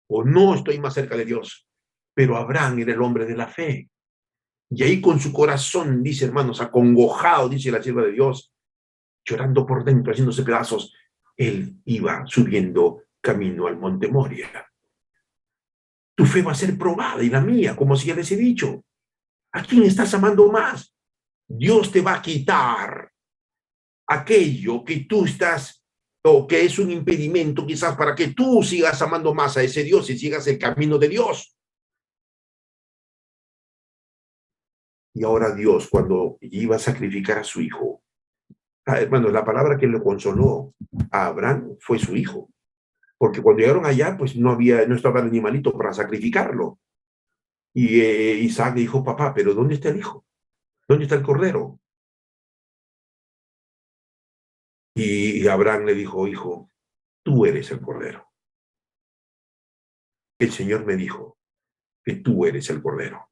o no estoy más cerca de Dios. Pero Abraham era el hombre de la fe. Y ahí con su corazón, dice, hermanos, acongojado, dice la sierva de Dios, llorando por dentro, haciéndose pedazos, él iba subiendo camino al monte Moria. Tu fe va a ser probada, y la mía, como si ya les he dicho. ¿A quién estás amando más? Dios te va a quitar aquello que tú estás, o que es un impedimento quizás para que tú sigas amando más a ese Dios y sigas el camino de Dios. Y ahora Dios, cuando iba a sacrificar a su hijo, hermanos, la palabra que le consoló a Abraham fue su hijo. Porque cuando llegaron allá, pues no estaba el animalito para sacrificarlo. Y Isaac dijo, papá, pero ¿dónde está el hijo? ¿Dónde está el cordero? Y Abraham le dijo, hijo, tú eres el cordero. El Señor me dijo que tú eres el cordero.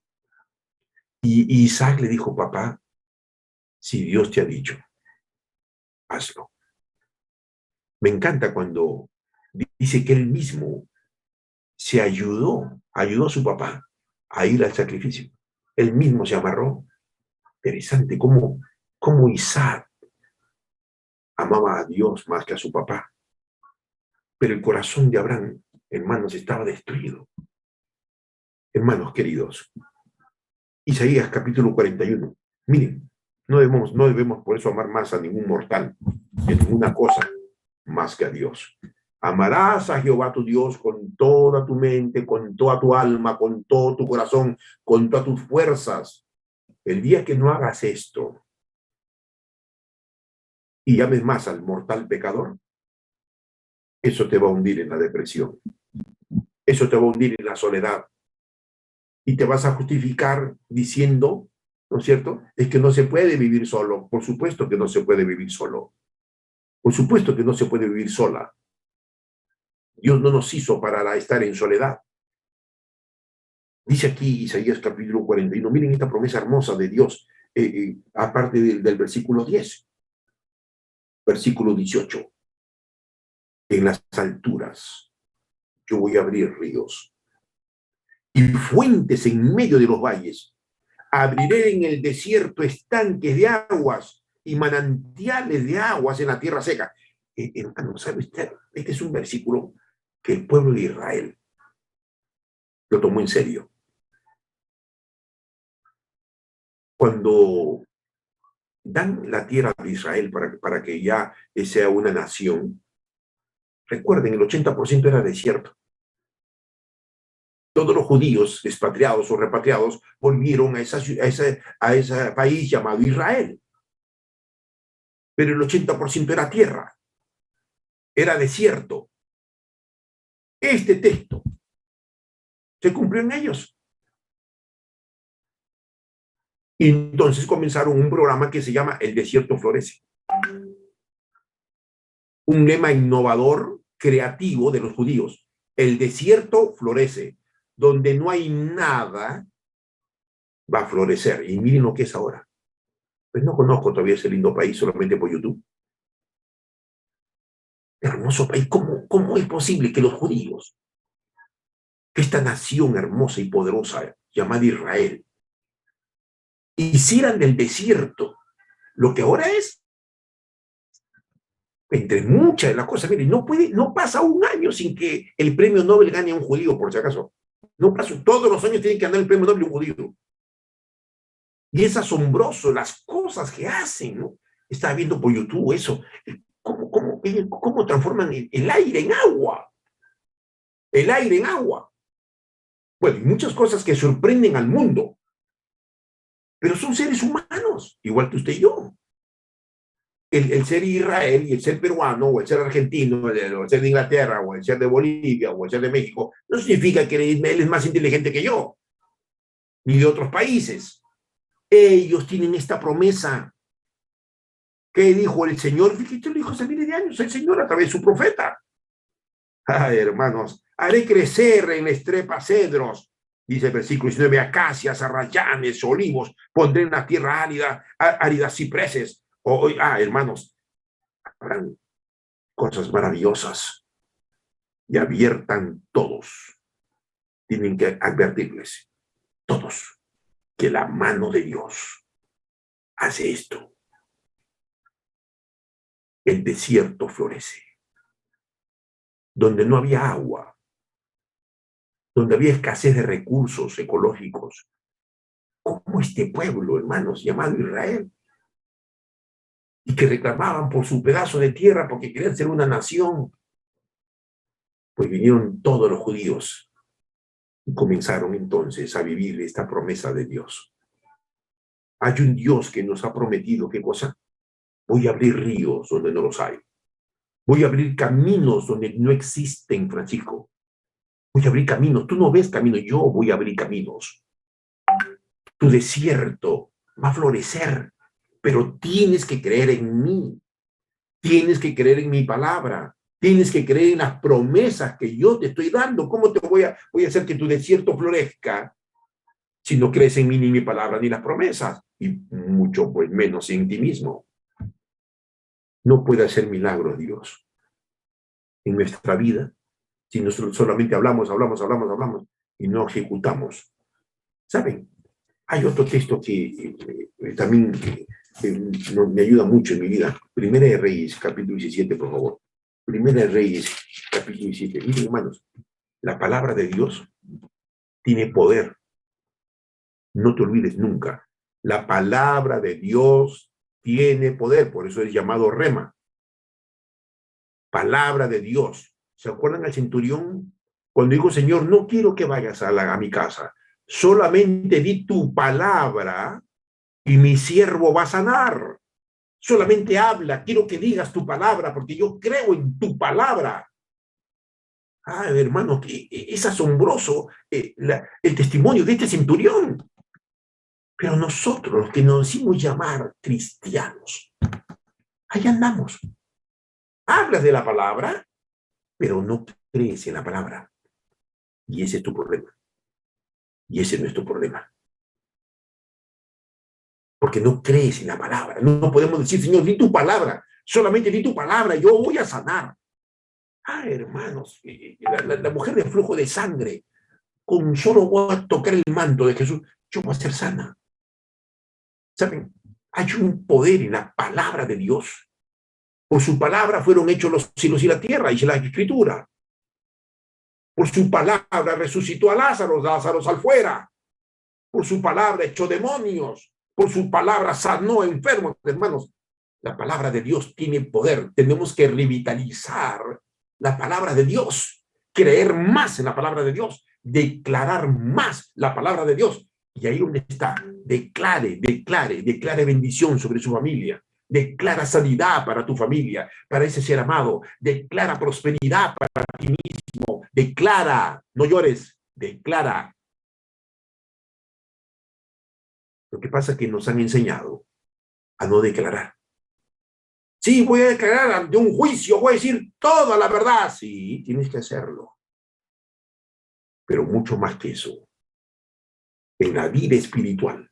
Y Isaac le dijo, papá, si Dios te ha dicho, hazlo. Me encanta cuando dice que él mismo se ayudó a su papá a ir al sacrificio. Él mismo se amarró. Interesante cómo Isaac amaba a Dios más que a su papá. Pero el corazón de Abraham, hermanos, estaba destruido. Hermanos queridos, Isaías capítulo 41. Miren, no debemos por eso amar más a ningún mortal, que ninguna cosa más que a Dios. Amarás a Jehová tu Dios con toda tu mente, con toda tu alma, con todo tu corazón, con todas tus fuerzas. El día que no hagas esto y llames más al mortal pecador, eso te va a hundir en la depresión. Eso te va a hundir en la soledad. Y te vas a justificar diciendo, ¿no es cierto?, es que no se puede vivir solo. Por supuesto que no se puede vivir solo. Por supuesto que no se puede vivir sola. Dios no nos hizo para estar en soledad. Dice aquí Isaías capítulo 41, miren esta promesa hermosa de Dios, aparte del versículo 10. Versículo 18. En las alturas yo voy a abrir ríos y fuentes en medio de los valles. Abriré en el desierto estanques de aguas y manantiales de aguas en la tierra seca. Hermano, ¿sabe usted? Este es un versículo que el pueblo de Israel lo tomó en serio. Cuando dan la tierra de Israel para que ya sea una nación, recuerden, el 80% era desierto. Todos los judíos expatriados o repatriados volvieron a ese país llamado Israel. Pero el 80% era tierra, era desierto. Este texto se cumplió en ellos. Y entonces comenzaron un programa que se llama El Desierto Florece. Un lema innovador, creativo de los judíos. El desierto florece. Donde no hay nada, va a florecer. Y miren lo que es ahora. Pues no conozco todavía ese lindo país solamente por YouTube. Hermoso país. ¿Cómo es posible que los judíos, esta nación hermosa y poderosa llamada Israel, hicieran del desierto lo que ahora es? Entre muchas de las cosas, miren, no pasa un año sin que el premio Nobel gane a un judío, por si acaso. No pasa, todos los años tiene que ganar el premio Nobel un judío. Y es asombroso las cosas que hacen, ¿no? Estaba viendo por YouTube eso. ¿Cómo transforman el aire en agua? El aire en agua. Bueno, y muchas cosas que sorprenden al mundo. Pero son seres humanos, igual que usted y yo. El ser Israel y el ser peruano, o el ser argentino, o el ser de Inglaterra, o el ser de Bolivia, o el ser de México, no significa que él es más inteligente que yo, ni de otros países. Ellos tienen esta promesa. ¿Qué dijo el Señor? Fíjate, lo dijo hace miles de años el Señor a través de su profeta. Ay, hermanos, haré crecer en la estepa cedros, dice el versículo 19, acacias, arrayanes, olivos, pondré en la tierra áridas cipreses. Hermanos, habrán cosas maravillosas y abiertan todos tienen que advertirles, todos, que la mano de Dios hace esto. El desierto florece. Donde no había agua, donde había escasez de recursos ecológicos, como este pueblo, hermanos, llamado Israel, y que reclamaban por su pedazo de tierra porque querían ser una nación, pues vinieron todos los judíos y comenzaron entonces a vivir esta promesa de Dios. Hay un Dios que nos ha prometido, ¿qué cosa? Voy a abrir ríos donde no los hay. Voy a abrir caminos donde no existen, Francisco. Voy a abrir caminos. Tú no ves caminos, yo voy a abrir caminos. Tu desierto va a florecer, pero tienes que creer en mí. Tienes que creer en mi palabra. Tienes que creer en las promesas que yo te estoy dando. ¿Cómo te voy a hacer que tu desierto florezca si no crees en mí ni mi palabra ni las promesas? Y mucho pues menos en ti mismo. No puede hacer milagros Dios en nuestra vida si nosotros solamente hablamos y no ejecutamos. ¿Saben? Hay otro texto que también me ayuda mucho en mi vida. Primera de Reyes, capítulo 17, por favor. Primera de Reyes, capítulo 17. Miren, hermanos, la palabra de Dios tiene poder. No te olvides nunca. La palabra de Dios tiene poder, por eso es llamado rema. Palabra de Dios. ¿Se acuerdan al centurión? Cuando dijo, Señor, no quiero que vayas a mi casa. Solamente di tu palabra y mi siervo va a sanar. Solamente habla, quiero que digas tu palabra, porque yo creo en tu palabra. Ah, hermano, que es asombroso el testimonio de este centurión. Pero nosotros, los que nos decimos llamar cristianos, ahí andamos. Hablas de la palabra, pero no crees en la palabra. Y ese es tu problema. Y ese no es tu problema. Porque no crees en la palabra. No podemos decir, Señor, di tu palabra. Solamente di tu palabra, yo voy a sanar. Ah, hermanos, la mujer de flujo de sangre, con solo voy a tocar el manto de Jesús, yo voy a ser sana. ¿Saben? Hay un poder en la palabra de Dios. Por su palabra fueron hechos los cielos y la tierra, dice la Escritura. Por su palabra resucitó a Lázaro, Lázaro al fuera. Por su palabra echó demonios. Por su palabra sanó enfermos. Hermanos, la palabra de Dios tiene poder. Tenemos que revitalizar la palabra de Dios, creer más en la palabra de Dios, declarar más la palabra de Dios. Y ahí donde está, declare bendición sobre su familia. Declara sanidad para tu familia, para ese ser amado. Declara prosperidad para ti mismo. Declara, no llores, declara. Lo que pasa es que nos han enseñado a no declarar. Sí, voy a declarar ante un juicio, voy a decir toda la verdad. Sí, tienes que hacerlo. Pero mucho más que eso. En la vida espiritual,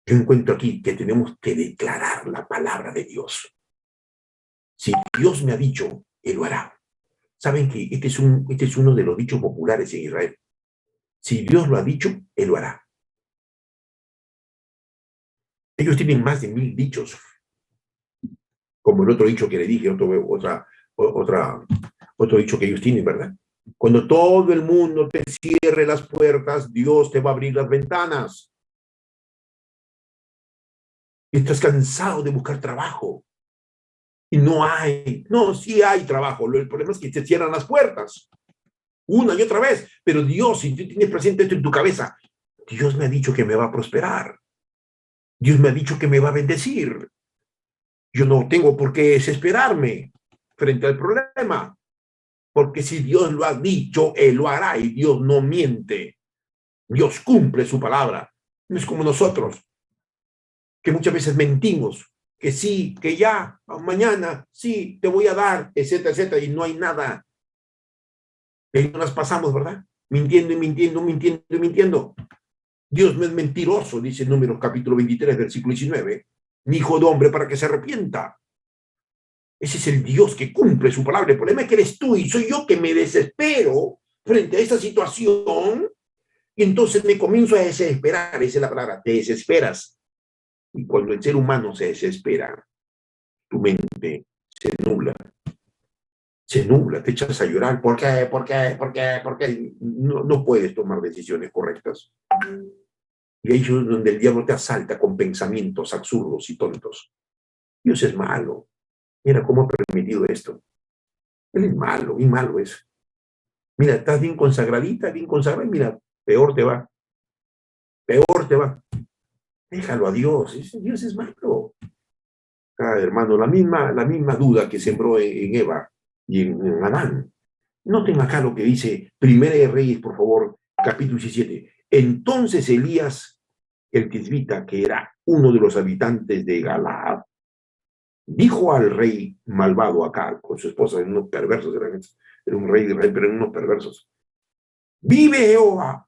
yo encuentro aquí que tenemos que declarar la palabra de Dios. Si Dios me ha dicho, Él lo hará. Saben que este es uno de los dichos populares en Israel. Si Dios lo ha dicho, Él lo hará. Ellos tienen más de 1000 dichos. Como el otro dicho que le dije, otro dicho que ellos tienen, ¿verdad? Cuando todo el mundo te cierre las puertas, Dios te va a abrir las ventanas. Y estás cansado de buscar trabajo. Y no hay. No, sí hay trabajo. El problema es que te cierran las puertas. Una y otra vez. Pero Dios, si tú tienes presente esto en tu cabeza, Dios me ha dicho que me va a prosperar. Dios me ha dicho que me va a bendecir. Yo no tengo por qué desesperarme frente al problema. Porque si Dios lo ha dicho, Él lo hará. Y Dios no miente. Dios cumple su palabra. No es como nosotros, que muchas veces mentimos. Que sí, que ya, mañana, sí, te voy a dar, etcétera, etcétera. Y no hay nada. Y ahí nos pasamos, ¿verdad? Mintiendo y mintiendo, mintiendo y mintiendo. Dios no es mentiroso, dice Números capítulo 23, versículo 19. Ni hijo de hombre para que se arrepienta. Ese es el Dios que cumple su palabra. El problema es que eres tú y soy yo que me desespero frente a esta situación, y entonces me comienzo a desesperar. Esa es la palabra, te desesperas. Y cuando el ser humano se desespera, tu mente se nubla, te echas a llorar. ¿Por qué? ¿Por qué? ¿Por qué? ¿Por qué? No puedes tomar decisiones correctas. Y ahí es donde el diablo te asalta con pensamientos absurdos y tontos. Dios es malo. Mira cómo ha permitido esto. Él es malo, y malo es. Mira, estás bien consagradita, bien consagrada, mira, peor te va. Peor te va. Déjalo a Dios. Dios es malo. Hermano, la misma duda que sembró en Eva y en Adán. Noten acá lo que dice Primera de Reyes, por favor, capítulo 17. Entonces Elías, el tisbita, que era uno de los habitantes de Galaad, dijo al rey malvado acá, con su esposa, eran unos perversos, era un rey de Israel, pero eran unos perversos. Vive Jehová,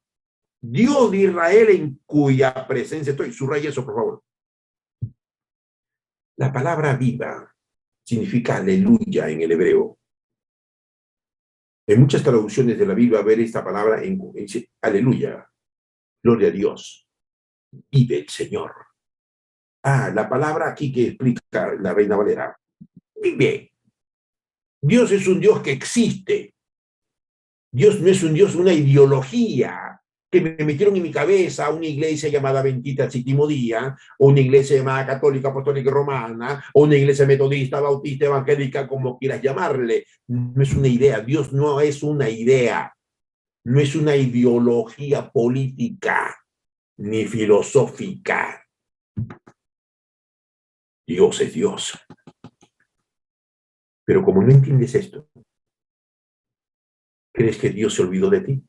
Dios de Israel, en cuya presencia estoy. Subraya eso, por favor. La palabra viva significa aleluya en el hebreo. En muchas traducciones de la Biblia ver esta palabra dice aleluya, gloria a Dios, vive el Señor. La palabra aquí que explica la Reina Valera, vive. Dios es un Dios que existe. Dios no es un Dios, una ideología que me metieron en mi cabeza, una iglesia llamada Bendita Séptimo Día, o una iglesia llamada Católica, Apostólica y Romana, o una iglesia metodista, bautista, evangélica, como quieras llamarle. No es una idea. Dios no es una idea. No es una ideología política ni filosófica. Dios es Dios. Pero como no entiendes esto, ¿crees que Dios se olvidó de ti?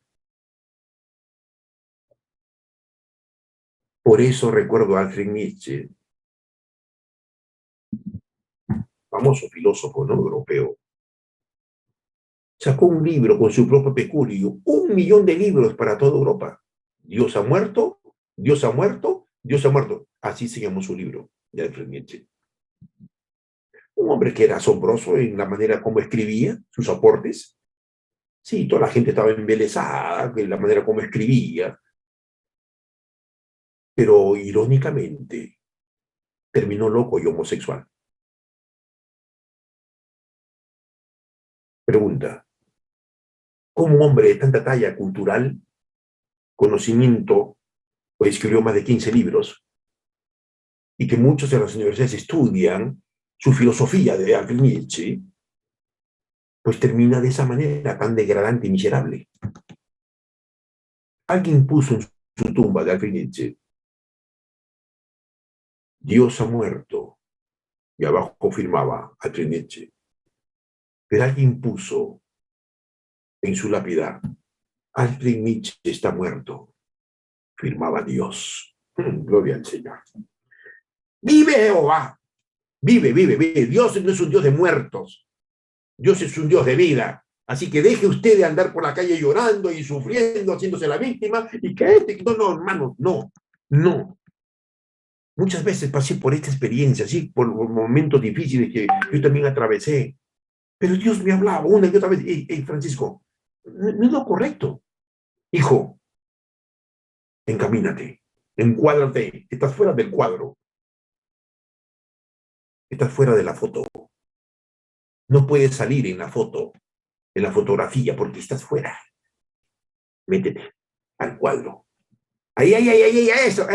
Por eso recuerdo a Alfred Nietzsche, famoso filósofo, ¿no?, europeo. Sacó un libro con su propio peculio, 1 millón de libros para toda Europa. Dios ha muerto, Dios ha muerto, Dios ha muerto. Así se llamó su libro de Alfred Nietzsche. Un hombre que era asombroso en la manera como escribía sus aportes. Sí, toda la gente estaba embelesada en la manera como escribía. Pero irónicamente, terminó loco y homosexual. Pregunta, ¿cómo un hombre de tanta talla cultural, conocimiento, pues escribió más de 15 libros, y que muchos de las universidades estudian su filosofía de Alfred Nietzsche, pues termina de esa manera tan degradante y miserable? Alguien puso en su tumba de Alfred Nietzsche, Dios ha muerto, y abajo firmaba Alfred Nietzsche. Pero alguien puso en su lápida, Alfred Nietzsche está muerto, firmaba Dios. Gloria al Señor. Vive Jehová, vive, vive, vive. Dios no es un Dios de muertos, Dios es un Dios de vida. Así que deje usted de andar por la calle llorando y sufriendo, haciéndose la víctima, y que no, hermano, no. Muchas veces pasé por esta experiencia, sí, por momentos difíciles que yo también atravesé. Pero Dios me hablaba una y otra vez, hey, Francisco, no es lo correcto. Hijo, encamínate, encuádrate, estás fuera del cuadro. Estás fuera de la foto. No puedes salir en la foto, en la fotografía, porque estás fuera. Métete al cuadro. Ahí, eso.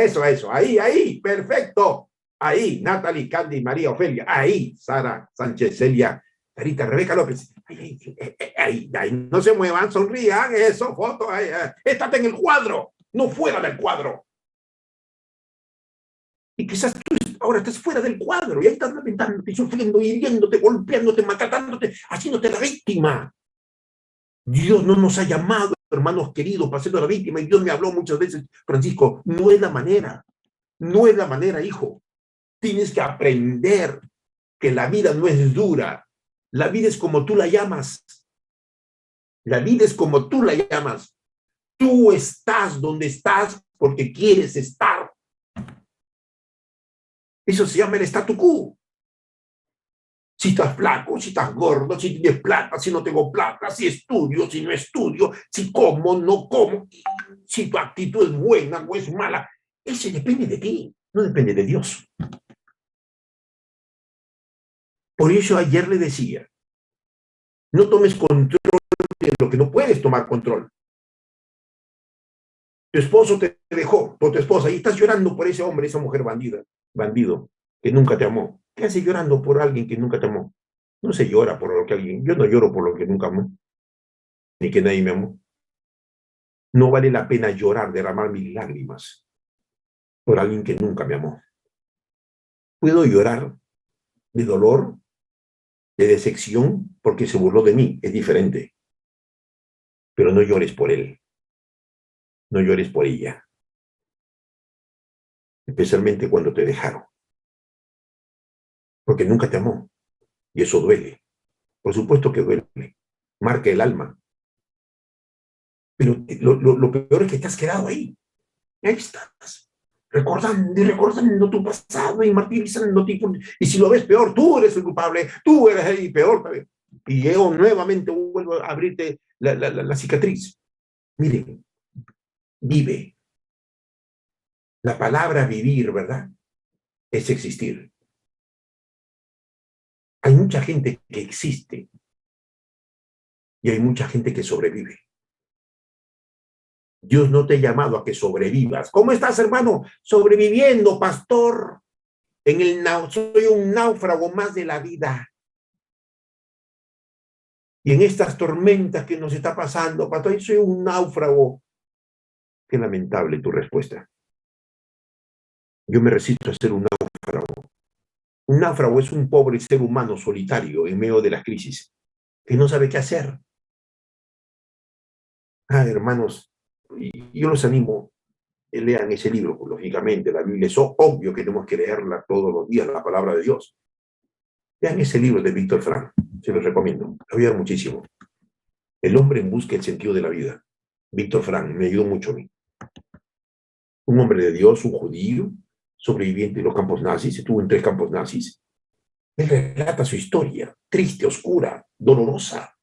Ahí, perfecto. Ahí, Natalie, Candy, María, Ofelia. Ahí, Sara, Sánchez, Celia, Sarita, Rebeca López. Ahí. No se muevan, sonrían, eso, foto. Ahí. Estate en el cuadro, no fuera del cuadro. Y quizás tú ahora estás fuera del cuadro y ahí estás lamentándote, sufriendo, hiriéndote, golpeándote, maltratándote, haciéndote la víctima. Dios no nos ha llamado, hermanos queridos, para ser la víctima, y Dios me habló muchas veces, Francisco, no es la manera, hijo. Tienes que aprender que la vida no es dura, la vida es como tú la llamas. La vida es como tú la llamas. Tú estás donde estás porque quieres estar. Eso se llama el statu quo. Si estás flaco, si estás gordo, si tienes plata, si no tengo plata, si estudio, si no estudio, si como, no como, si tu actitud es buena o es mala. Ese depende de ti, no depende de Dios. Por eso ayer le decía, no tomes control de lo que no puedes tomar control. Tu esposo te dejó, o tu esposa, y estás llorando por ese hombre, esa mujer bandido, que nunca te amó. ¿Qué haces llorando por alguien que nunca te amó? No se llora por lo que alguien, yo no lloro por lo que nunca amé, ni que nadie me amó. No vale la pena llorar, derramar mis lágrimas por alguien que nunca me amó. Puedo llorar de dolor, de decepción, porque se burló de mí, es diferente. Pero no llores por él, no llores por ella, especialmente cuando te dejaron, porque nunca te amó, y eso duele. Por supuesto que duele, marca el alma. Pero lo peor es que te has quedado ahí. Ahí estás, recordando y recordando tu pasado y martirizándote. Y si lo ves peor, tú eres el culpable, tú eres el peor. Y yo nuevamente vuelvo a abrirte la cicatriz. Miren, vive. La palabra vivir, ¿verdad? Es existir. Hay mucha gente que existe y hay mucha gente que sobrevive. Dios no te ha llamado a que sobrevivas. ¿Cómo estás, hermano? Sobreviviendo, pastor. Soy un náufrago más de la vida. Y en estas tormentas que nos está pasando, pastor, soy un náufrago. Qué lamentable tu respuesta. Yo me resisto a ser un náufrago. Un náufrago es un pobre ser humano solitario en medio de las crisis, que no sabe qué hacer. Hermanos, yo los animo, lean ese libro, lógicamente, la Biblia es obvio que tenemos que leerla todos los días, la palabra de Dios. Lean ese libro de Víctor Frank, se los recomiendo, me ayuda muchísimo. El hombre en busca del sentido de la vida. Víctor Frank, me ayudó mucho a mí. Un hombre de Dios, un judío, sobreviviente de los campos nazis, estuvo en 3 campos nazis. Él relata su historia, triste, oscura, dolorosa.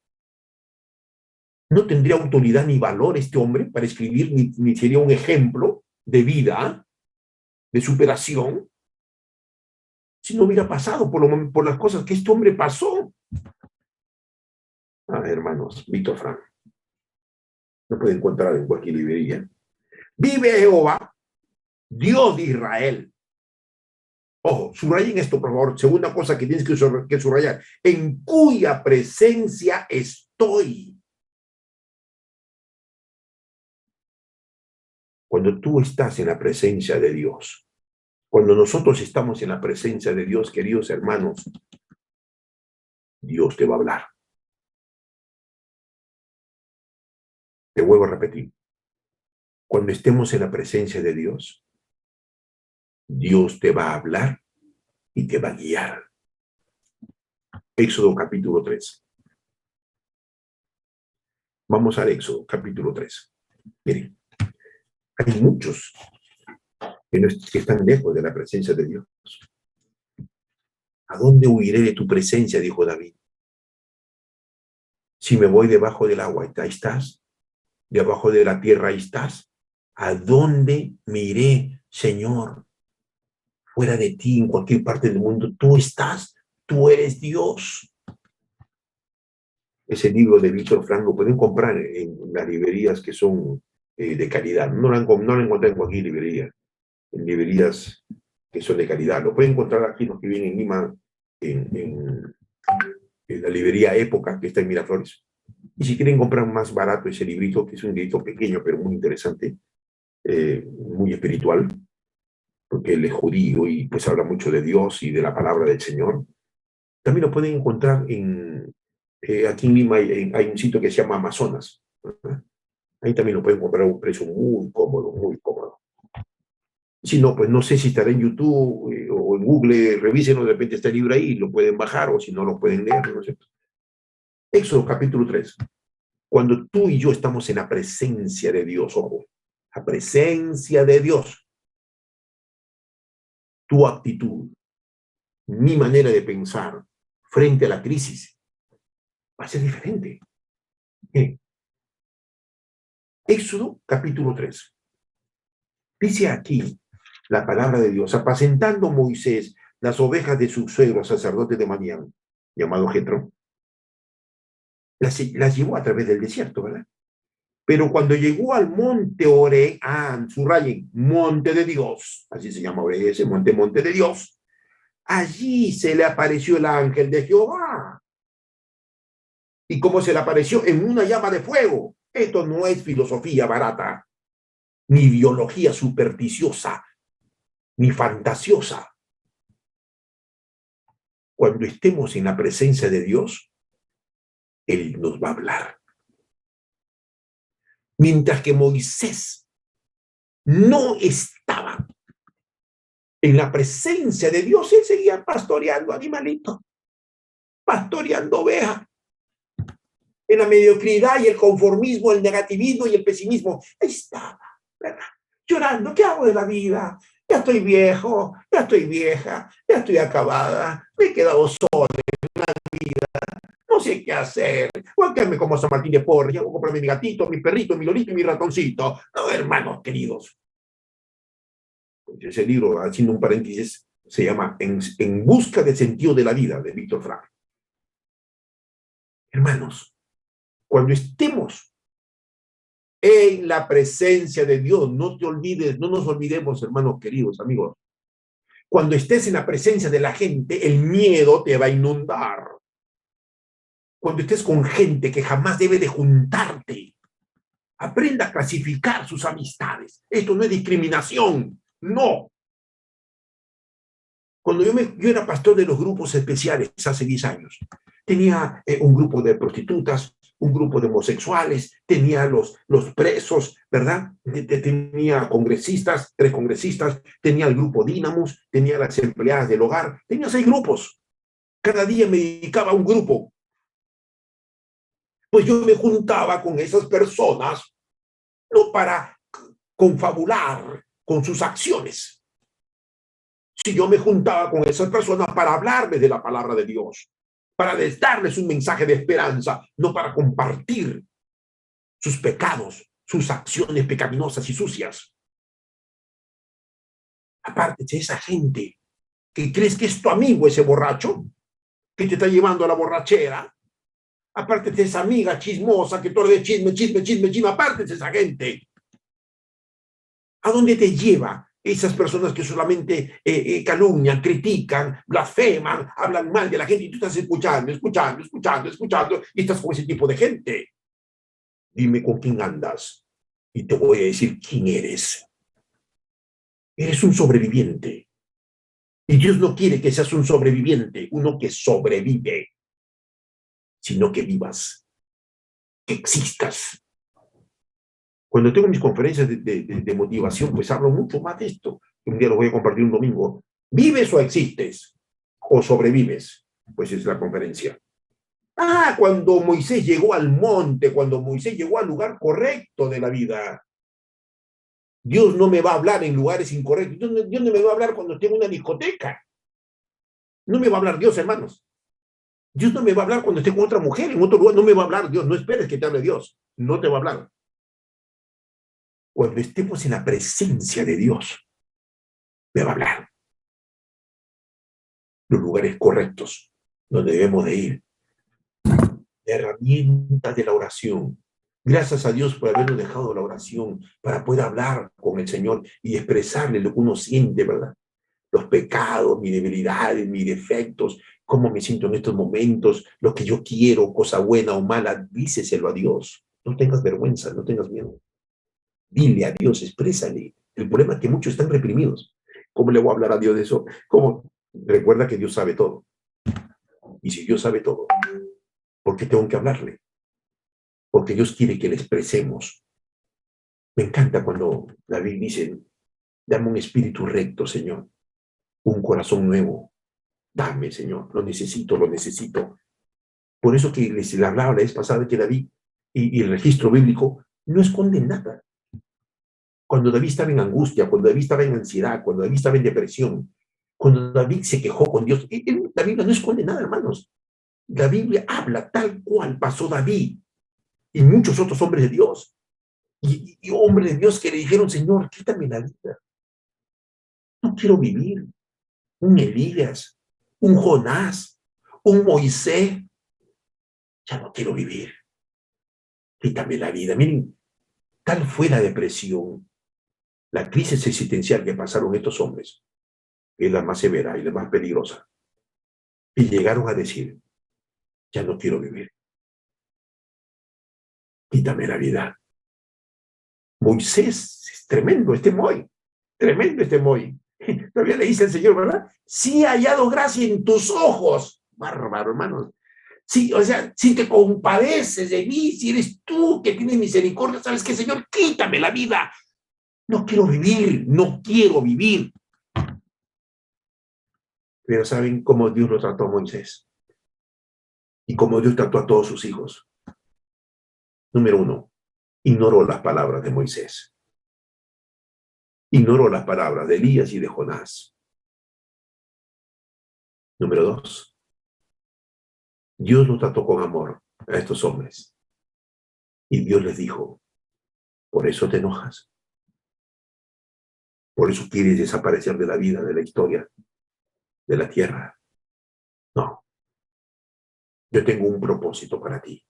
No tendría autoridad ni valor este hombre para escribir, ni sería un ejemplo de vida, de superación, si no hubiera pasado por las cosas que este hombre pasó. Hermanos, Víctor Frank. Lo puede encontrar en cualquier librería. Vive Jehová, Dios de Israel. Ojo, subrayen esto, por favor. Segunda cosa que tienes que subrayar. En cuya presencia estoy. Cuando tú estás en la presencia de Dios, cuando nosotros estamos en la presencia de Dios, queridos hermanos, Dios te va a hablar. Te vuelvo a repetir. Cuando estemos en la presencia de Dios, Dios te va a hablar y te va a guiar. Éxodo capítulo 3. Vamos al Éxodo capítulo 3. Miren, hay muchos que están lejos de la presencia de Dios. ¿A dónde huiré de tu presencia? Dijo David. Si me voy debajo del agua, ahí estás. Debajo de la tierra, ahí estás. ¿A dónde me iré, Señor? Fuera de ti, en cualquier parte del mundo, tú estás, tú eres Dios. Ese libro de Víctor Frank lo pueden comprar en las librerías que son de calidad. No lo encuentran en cualquier librería, en librerías que son de calidad. Lo pueden encontrar aquí, los que vienen en Lima, en la librería Época, que está en Miraflores. Y si quieren comprar más barato ese librito, que es un librito pequeño, pero muy interesante, muy espiritual, porque él es judío y pues habla mucho de Dios y de la palabra del Señor. También lo pueden encontrar aquí en Lima hay un sitio que se llama Amazonas. Ahí también lo pueden comprar a un precio muy cómodo, muy cómodo. Si no, pues no sé si estará en YouTube o en Google, revísenlo, de repente está el libro ahí, lo pueden bajar, o si no, lo pueden leer, no sé. Éxodo capítulo 3. Cuando tú y yo estamos en la presencia de Dios, ojo, la presencia de Dios, tu actitud, mi manera de pensar, frente a la crisis va a ser diferente. Éxodo capítulo 3. Dice aquí la palabra de Dios: apacentando Moisés las ovejas de su suegro sacerdote de Madián, llamado Jetro, las llevó a través del desierto, ¿verdad? Pero cuando llegó al monte Oreb, subrayen, monte de Dios, así se llama Oreb, ese monte de Dios, allí se le apareció el ángel de Jehová. ¿Y cómo se le apareció? En una llama de fuego. Esto no es filosofía barata, ni biología supersticiosa, ni fantasiosa. Cuando estemos en la presencia de Dios, Él nos va a hablar. Mientras que Moisés no estaba en la presencia de Dios, él seguía pastoreando animalitos, pastoreando ovejas. En la mediocridad y el conformismo, el negativismo y el pesimismo. Ahí estaba, ¿verdad? Llorando, ¿qué hago de la vida? Ya estoy viejo, ya estoy vieja, ya estoy acabada, me he quedado sola en la vida, no sé qué hacer. Voy a quedarme como San Martín de Porres, voy a comprarme mi gatito, mi perrito, mi lolito y mi ratoncito. No, hermanos queridos. Ese libro, haciendo un paréntesis, se llama En busca del sentido de la vida, de Víctor Frank. Hermanos, cuando estemos en la presencia de Dios, no te olvides, no nos olvidemos, hermanos queridos, amigos. Cuando estés en la presencia de la gente, el miedo te va a inundar. Cuando estés con gente que jamás debe de juntarte, aprenda a clasificar sus amistades. Esto no es discriminación, no. Cuando yo era pastor de los grupos especiales hace 10 años, tenía un grupo de prostitutas, un grupo de homosexuales, tenía los presos, ¿verdad? Tenía congresistas, 3 congresistas, tenía el grupo Dínamos, tenía las empleadas del hogar, tenía 6 grupos. Cada día me dedicaba a un grupo. Pues yo me juntaba con esas personas, no para confabular con sus acciones. Si yo me juntaba con esas personas para hablarles de la palabra de Dios, para darles un mensaje de esperanza, no para compartir sus pecados, sus acciones pecaminosas y sucias. Aparte de esa gente que crees que es tu amigo, ese borracho, que te está llevando a la borrachera, aparte de esa amiga chismosa que todo de chisme, aparte de esa gente. ¿A dónde te lleva esas personas que solamente calumnian, critican, blasfeman, hablan mal de la gente y tú estás escuchando, y estás con ese tipo de gente? Dime con quién andas y te voy a decir quién eres. Eres un sobreviviente. Y Dios no quiere que seas un sobreviviente, uno que sobrevive, sino que vivas, que existas. Cuando tengo mis conferencias de motivación, pues hablo mucho más de esto. Un día lo voy a compartir un domingo. ¿Vives o existes? ¿O sobrevives? Pues es la conferencia. Cuando Moisés llegó al monte, cuando Moisés llegó al lugar correcto de la vida. Dios no me va a hablar en lugares incorrectos. Dios no me va a hablar cuando esté en una discoteca. No me va a hablar Dios, hermanos. Dios no me va a hablar cuando esté con otra mujer en otro lugar. No me va a hablar Dios. No esperes que te hable Dios. No te va a hablar. Cuando estemos en la presencia de Dios, me va a hablar. Los lugares correctos donde debemos de ir. La herramienta de la oración. Gracias a Dios por habernos dejado la oración para poder hablar con el Señor y expresarle lo que uno siente, ¿verdad? Los pecados, mis debilidades, mis defectos, cómo me siento en estos momentos, lo que yo quiero, cosa buena o mala, díceselo a Dios. No tengas vergüenza, no tengas miedo. Dile a Dios, exprésale. El problema es que muchos están reprimidos. ¿Cómo le voy a hablar a Dios de eso? ¿Cómo? Recuerda que Dios sabe todo. Y si Dios sabe todo, ¿por qué tengo que hablarle? Porque Dios quiere que le expresemos. Me encanta cuando David dice, dame un espíritu recto, Señor. Un corazón nuevo. Dame, Señor. Lo necesito, lo necesito. Por eso que les hablaba la vez pasada que David y el registro bíblico no esconden nada. Cuando David estaba en angustia, cuando David estaba en ansiedad, cuando David estaba en depresión, cuando David se quejó con Dios, David no esconde nada, hermanos. La Biblia habla tal cual pasó David y muchos otros hombres de Dios. Y hombres de Dios que le dijeron, Señor, quítame la vida. No quiero vivir. Un Elías, un Jonás, un Moisés. Ya no quiero vivir. Quítame la vida. Miren, tal fue la depresión, la crisis existencial que pasaron estos hombres, que es la más severa y la más peligrosa. Y llegaron a decir, ya no quiero vivir. Quítame la vida. Moisés, es tremendo este Moy. Tremendo este Moy. Todavía le dice al Señor, ¿verdad? Sí he hallado gracia en tus ojos. Bárbaro, hermanos. Sí, o sea, si te compadeces de mí, si eres tú que tienes misericordia, ¿sabes qué, Señor? Quítame la vida. No quiero vivir, no quiero vivir. Pero ¿saben cómo Dios lo trató a Moisés? Y cómo Dios trató a todos sus hijos. Número 1, ignoró las palabras de Moisés. Ignoró las palabras de Elías y de Jonás. Número 2, Dios lo trató con amor a estos hombres. Y Dios les dijo, por eso te enojas. Por eso quieres desaparecer de la vida, de la historia, de la tierra. No, yo tengo un propósito para ti.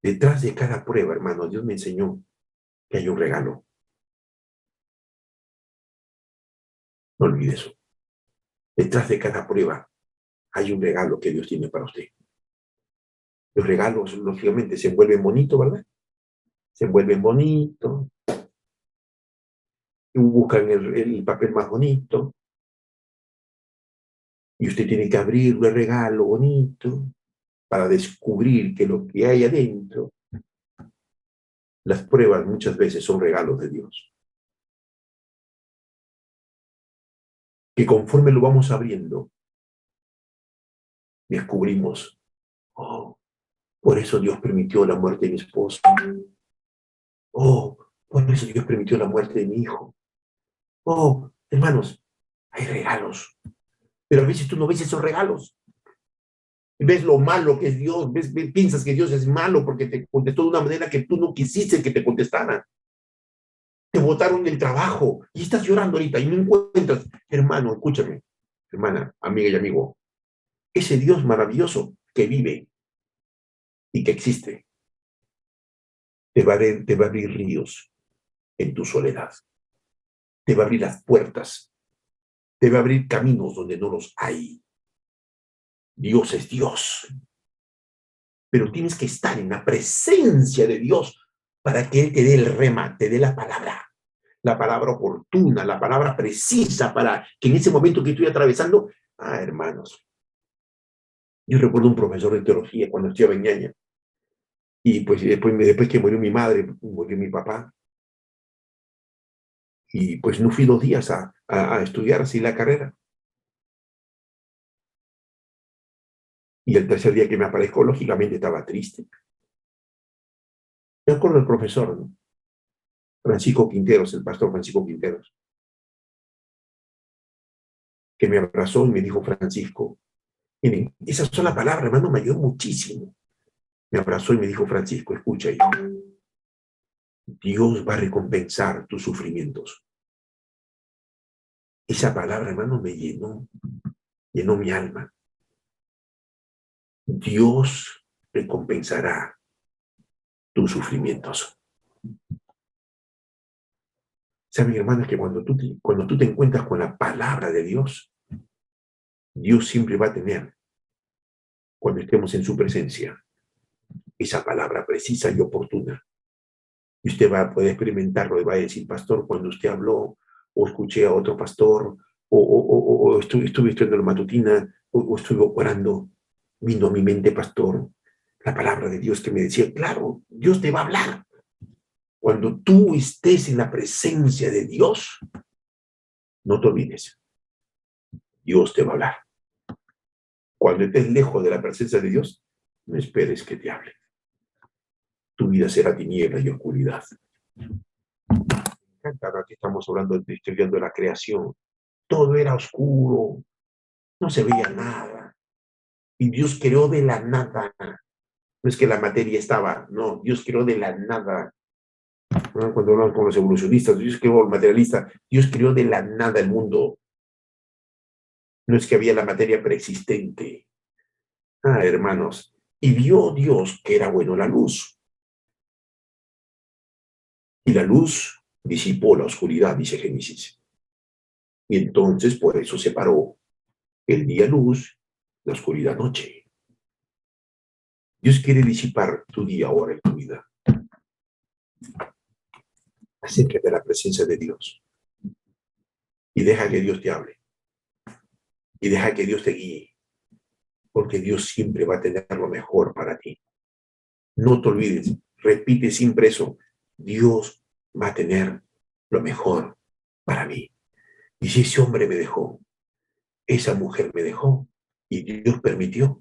Detrás de cada prueba, hermano, Dios me enseñó que hay un regalo. No olvide eso. Detrás de cada prueba hay un regalo que Dios tiene para usted. Los regalos, lógicamente, se envuelven bonito, ¿verdad? Se envuelven bonito. Y buscan el papel más bonito. Y usted tiene que abrir el regalo bonito para descubrir que lo que hay adentro. Las pruebas muchas veces son regalos de Dios. Que conforme lo vamos abriendo, descubrimos, oh, por eso Dios permitió la muerte de mi esposo. Oh, por eso Dios permitió la muerte de mi hijo. Oh, hermanos, hay regalos. Pero a veces tú no ves esos regalos. Ves lo malo que es Dios. Piensas que Dios es malo porque te contestó de una manera que tú no quisiste que te contestara. Te botaron del trabajo y estás llorando ahorita y no encuentras. Hermano, escúchame. Hermana, amiga y amigo. Ese Dios maravilloso que vive y que existe te va a abrir ríos en tu soledad. Te va a abrir las puertas. Te va a abrir caminos donde no los hay. Dios es Dios. Pero tienes que estar en la presencia de Dios para que Él te dé el rema, te dé la palabra oportuna, la palabra precisa para que en ese momento que estoy atravesando, hermanos, yo recuerdo un profesor de teología cuando estudiaba en Ñaña, y pues después que murió mi madre, murió mi papá, y pues no fui 2 días a estudiar así la carrera. Y el tercer día que me aparezco, lógicamente estaba triste. Me acuerdo del profesor, ¿no? Francisco Quinteros, el pastor Francisco Quinteros, que me abrazó y me dijo, Francisco, miren, esas son las palabras, hermano, me ayudó muchísimo. Me abrazó y me dijo, Francisco, escucha, hijo, Dios va a recompensar tus sufrimientos. Esa palabra, hermano, me llenó mi alma. Dios recompensará tus sufrimientos. Saben, hermanos, que cuando tú te encuentras con la palabra de Dios, Dios siempre va a tener, cuando estemos en su presencia, esa palabra precisa y oportuna. Y usted va a poder experimentarlo y va a decir, pastor, cuando usted habló, o escuché a otro pastor, o estuve estudiando la matutina, o estuve orando, vino a mi mente, pastor, la palabra de Dios que me decía, claro, Dios te va a hablar. Cuando tú estés en la presencia de Dios, no te olvides, Dios te va a hablar. Cuando estés lejos de la presencia de Dios, no esperes que te hable. Tu vida será tiniebla y oscuridad. Me encanta ahora que estamos estudiando la creación. Todo era oscuro, no se veía nada. Y Dios creó de la nada. No es que la materia estaba, no, Dios creó de la nada. ¿No? Cuando hablamos con los evolucionistas, Dios creó el materialista, Dios creó de la nada el mundo. No es que había la materia preexistente. Ah, hermanos, y vio Dios que era bueno la luz. Y la luz disipó la oscuridad, dice Génesis. Y entonces por eso separó el día luz, la oscuridad noche. Dios quiere disipar tu día ahora en tu vida. Acércate a la presencia de Dios y deja que Dios te hable. Y deja que Dios te guíe, porque Dios siempre va a tener lo mejor para ti. No te olvides, repite siempre eso, Dios va a tener lo mejor para mí. Y si ese hombre me dejó, esa mujer me dejó, y Dios permitió,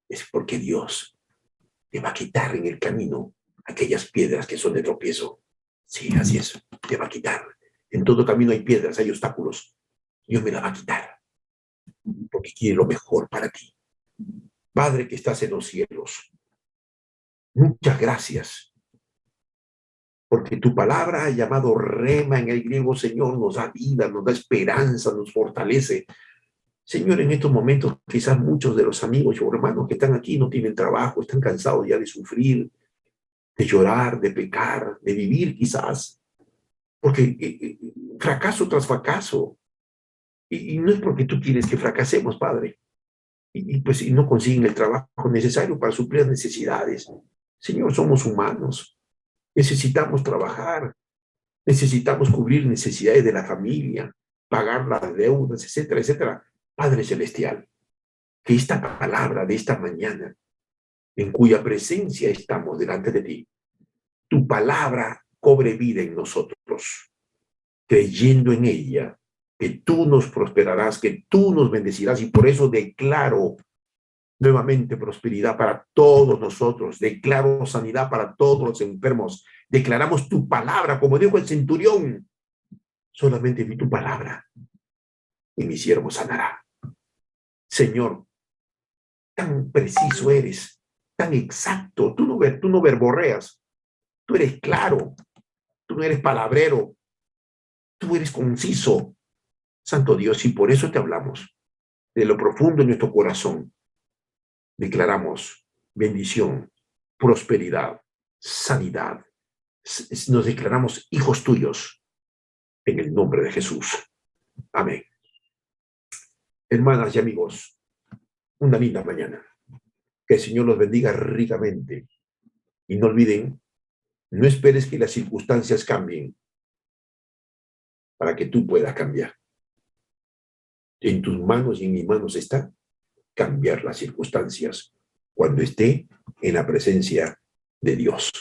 es porque Dios te va a quitar en el camino aquellas piedras que son de tropiezo. Sí, así es, te va a quitar. En todo camino hay piedras, hay obstáculos. Dios me la va a quitar, porque quiere lo mejor para ti. Padre que estás en los cielos, muchas gracias, porque tu palabra llamado rema en el griego, Señor, nos da vida, nos da esperanza, nos fortalece. Señor, en estos momentos quizás muchos de los amigos o hermanos que están aquí no tienen trabajo, están cansados ya de sufrir, de llorar, de pecar, de vivir quizás, porque fracaso tras fracaso. Y no es porque tú quieres que fracasemos, Padre, y no consiguen el trabajo necesario para suplir las necesidades. Señor, somos humanos, necesitamos trabajar, necesitamos cubrir necesidades de la familia, pagar las deudas, etcétera, etcétera. Padre Celestial, que esta palabra de esta mañana, en cuya presencia estamos delante de ti, tu palabra cobre vida en nosotros, creyendo en ella, que tú nos prosperarás, que tú nos bendecirás, y por eso declaro nuevamente prosperidad para todos nosotros, declaro sanidad para todos los enfermos, declaramos tu palabra, como dijo el centurión, solamente vi tu palabra y mi siervo sanará. Señor, tan preciso eres, tan exacto, tú no verborreas, tú eres claro, tú no eres palabrero, tú eres conciso, Santo Dios, y por eso te hablamos, de lo profundo de nuestro corazón, declaramos bendición, prosperidad, sanidad, nos declaramos hijos tuyos, en el nombre de Jesús. Amén. Hermanas y amigos, una linda mañana. Que el Señor los bendiga ricamente. Y no olviden, no esperes que las circunstancias cambien para que tú puedas cambiar. En tus manos y en mis manos está cambiar las circunstancias cuando esté en la presencia de Dios.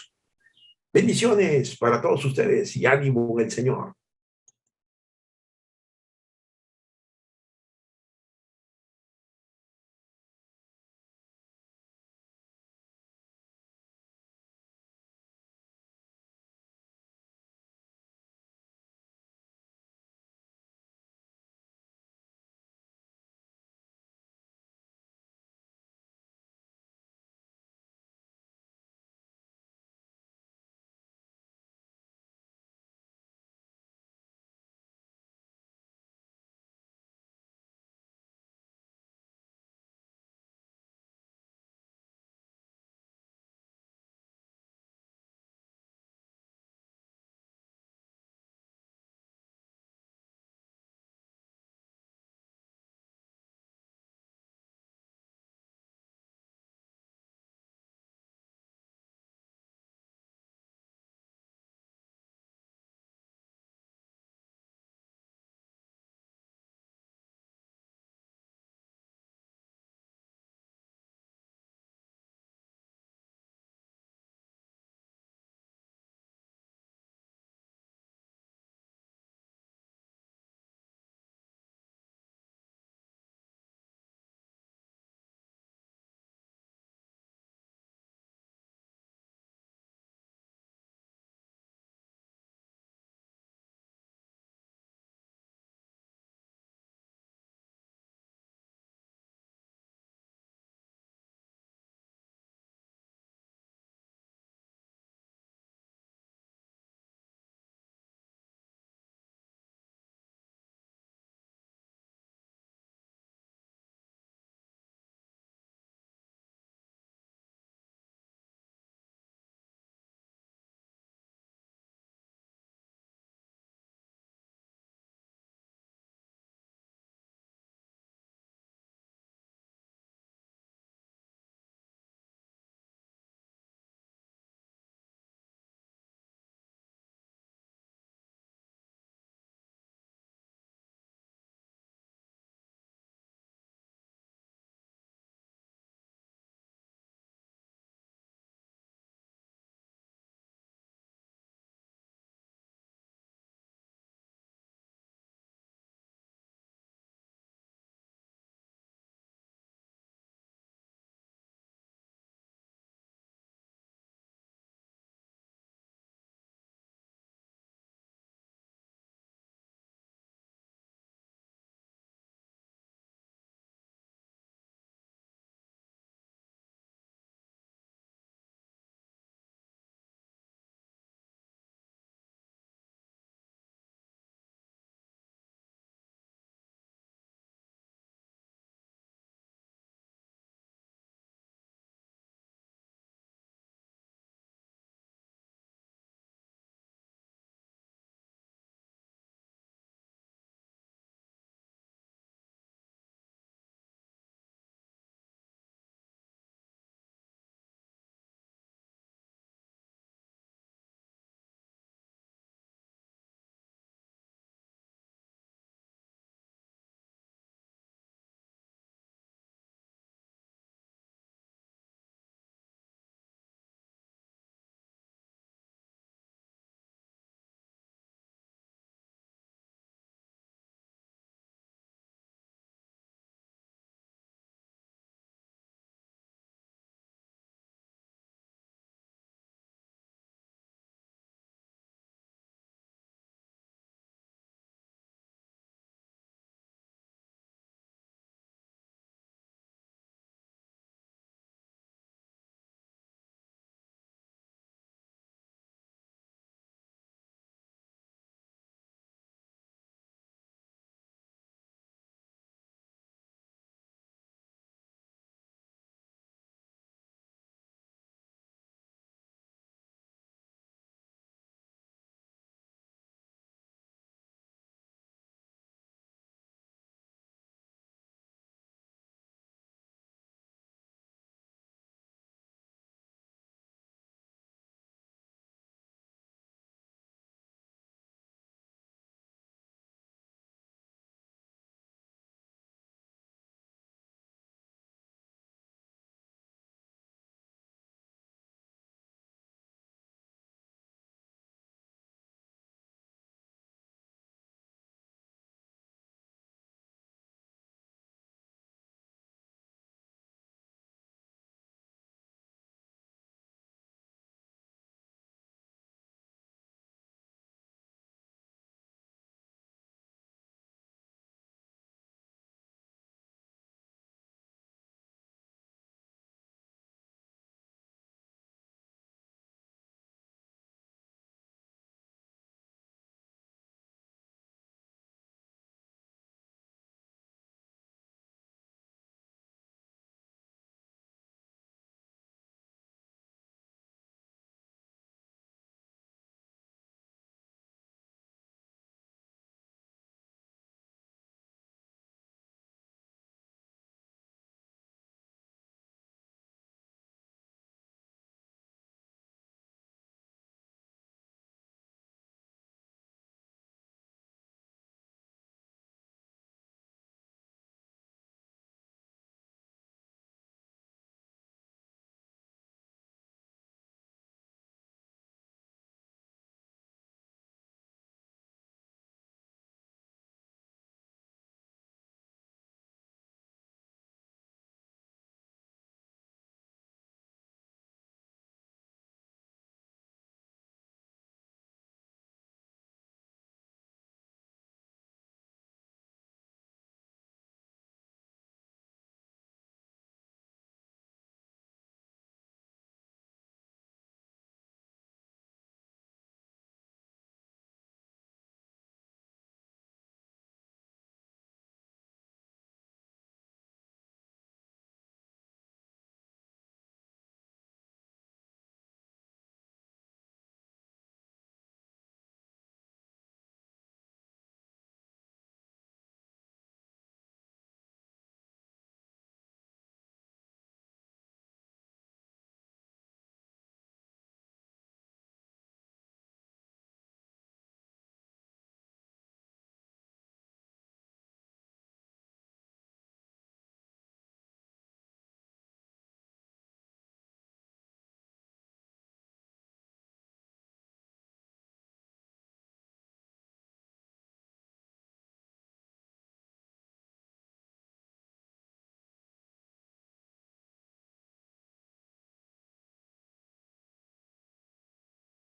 Bendiciones para todos ustedes y ánimo en el Señor.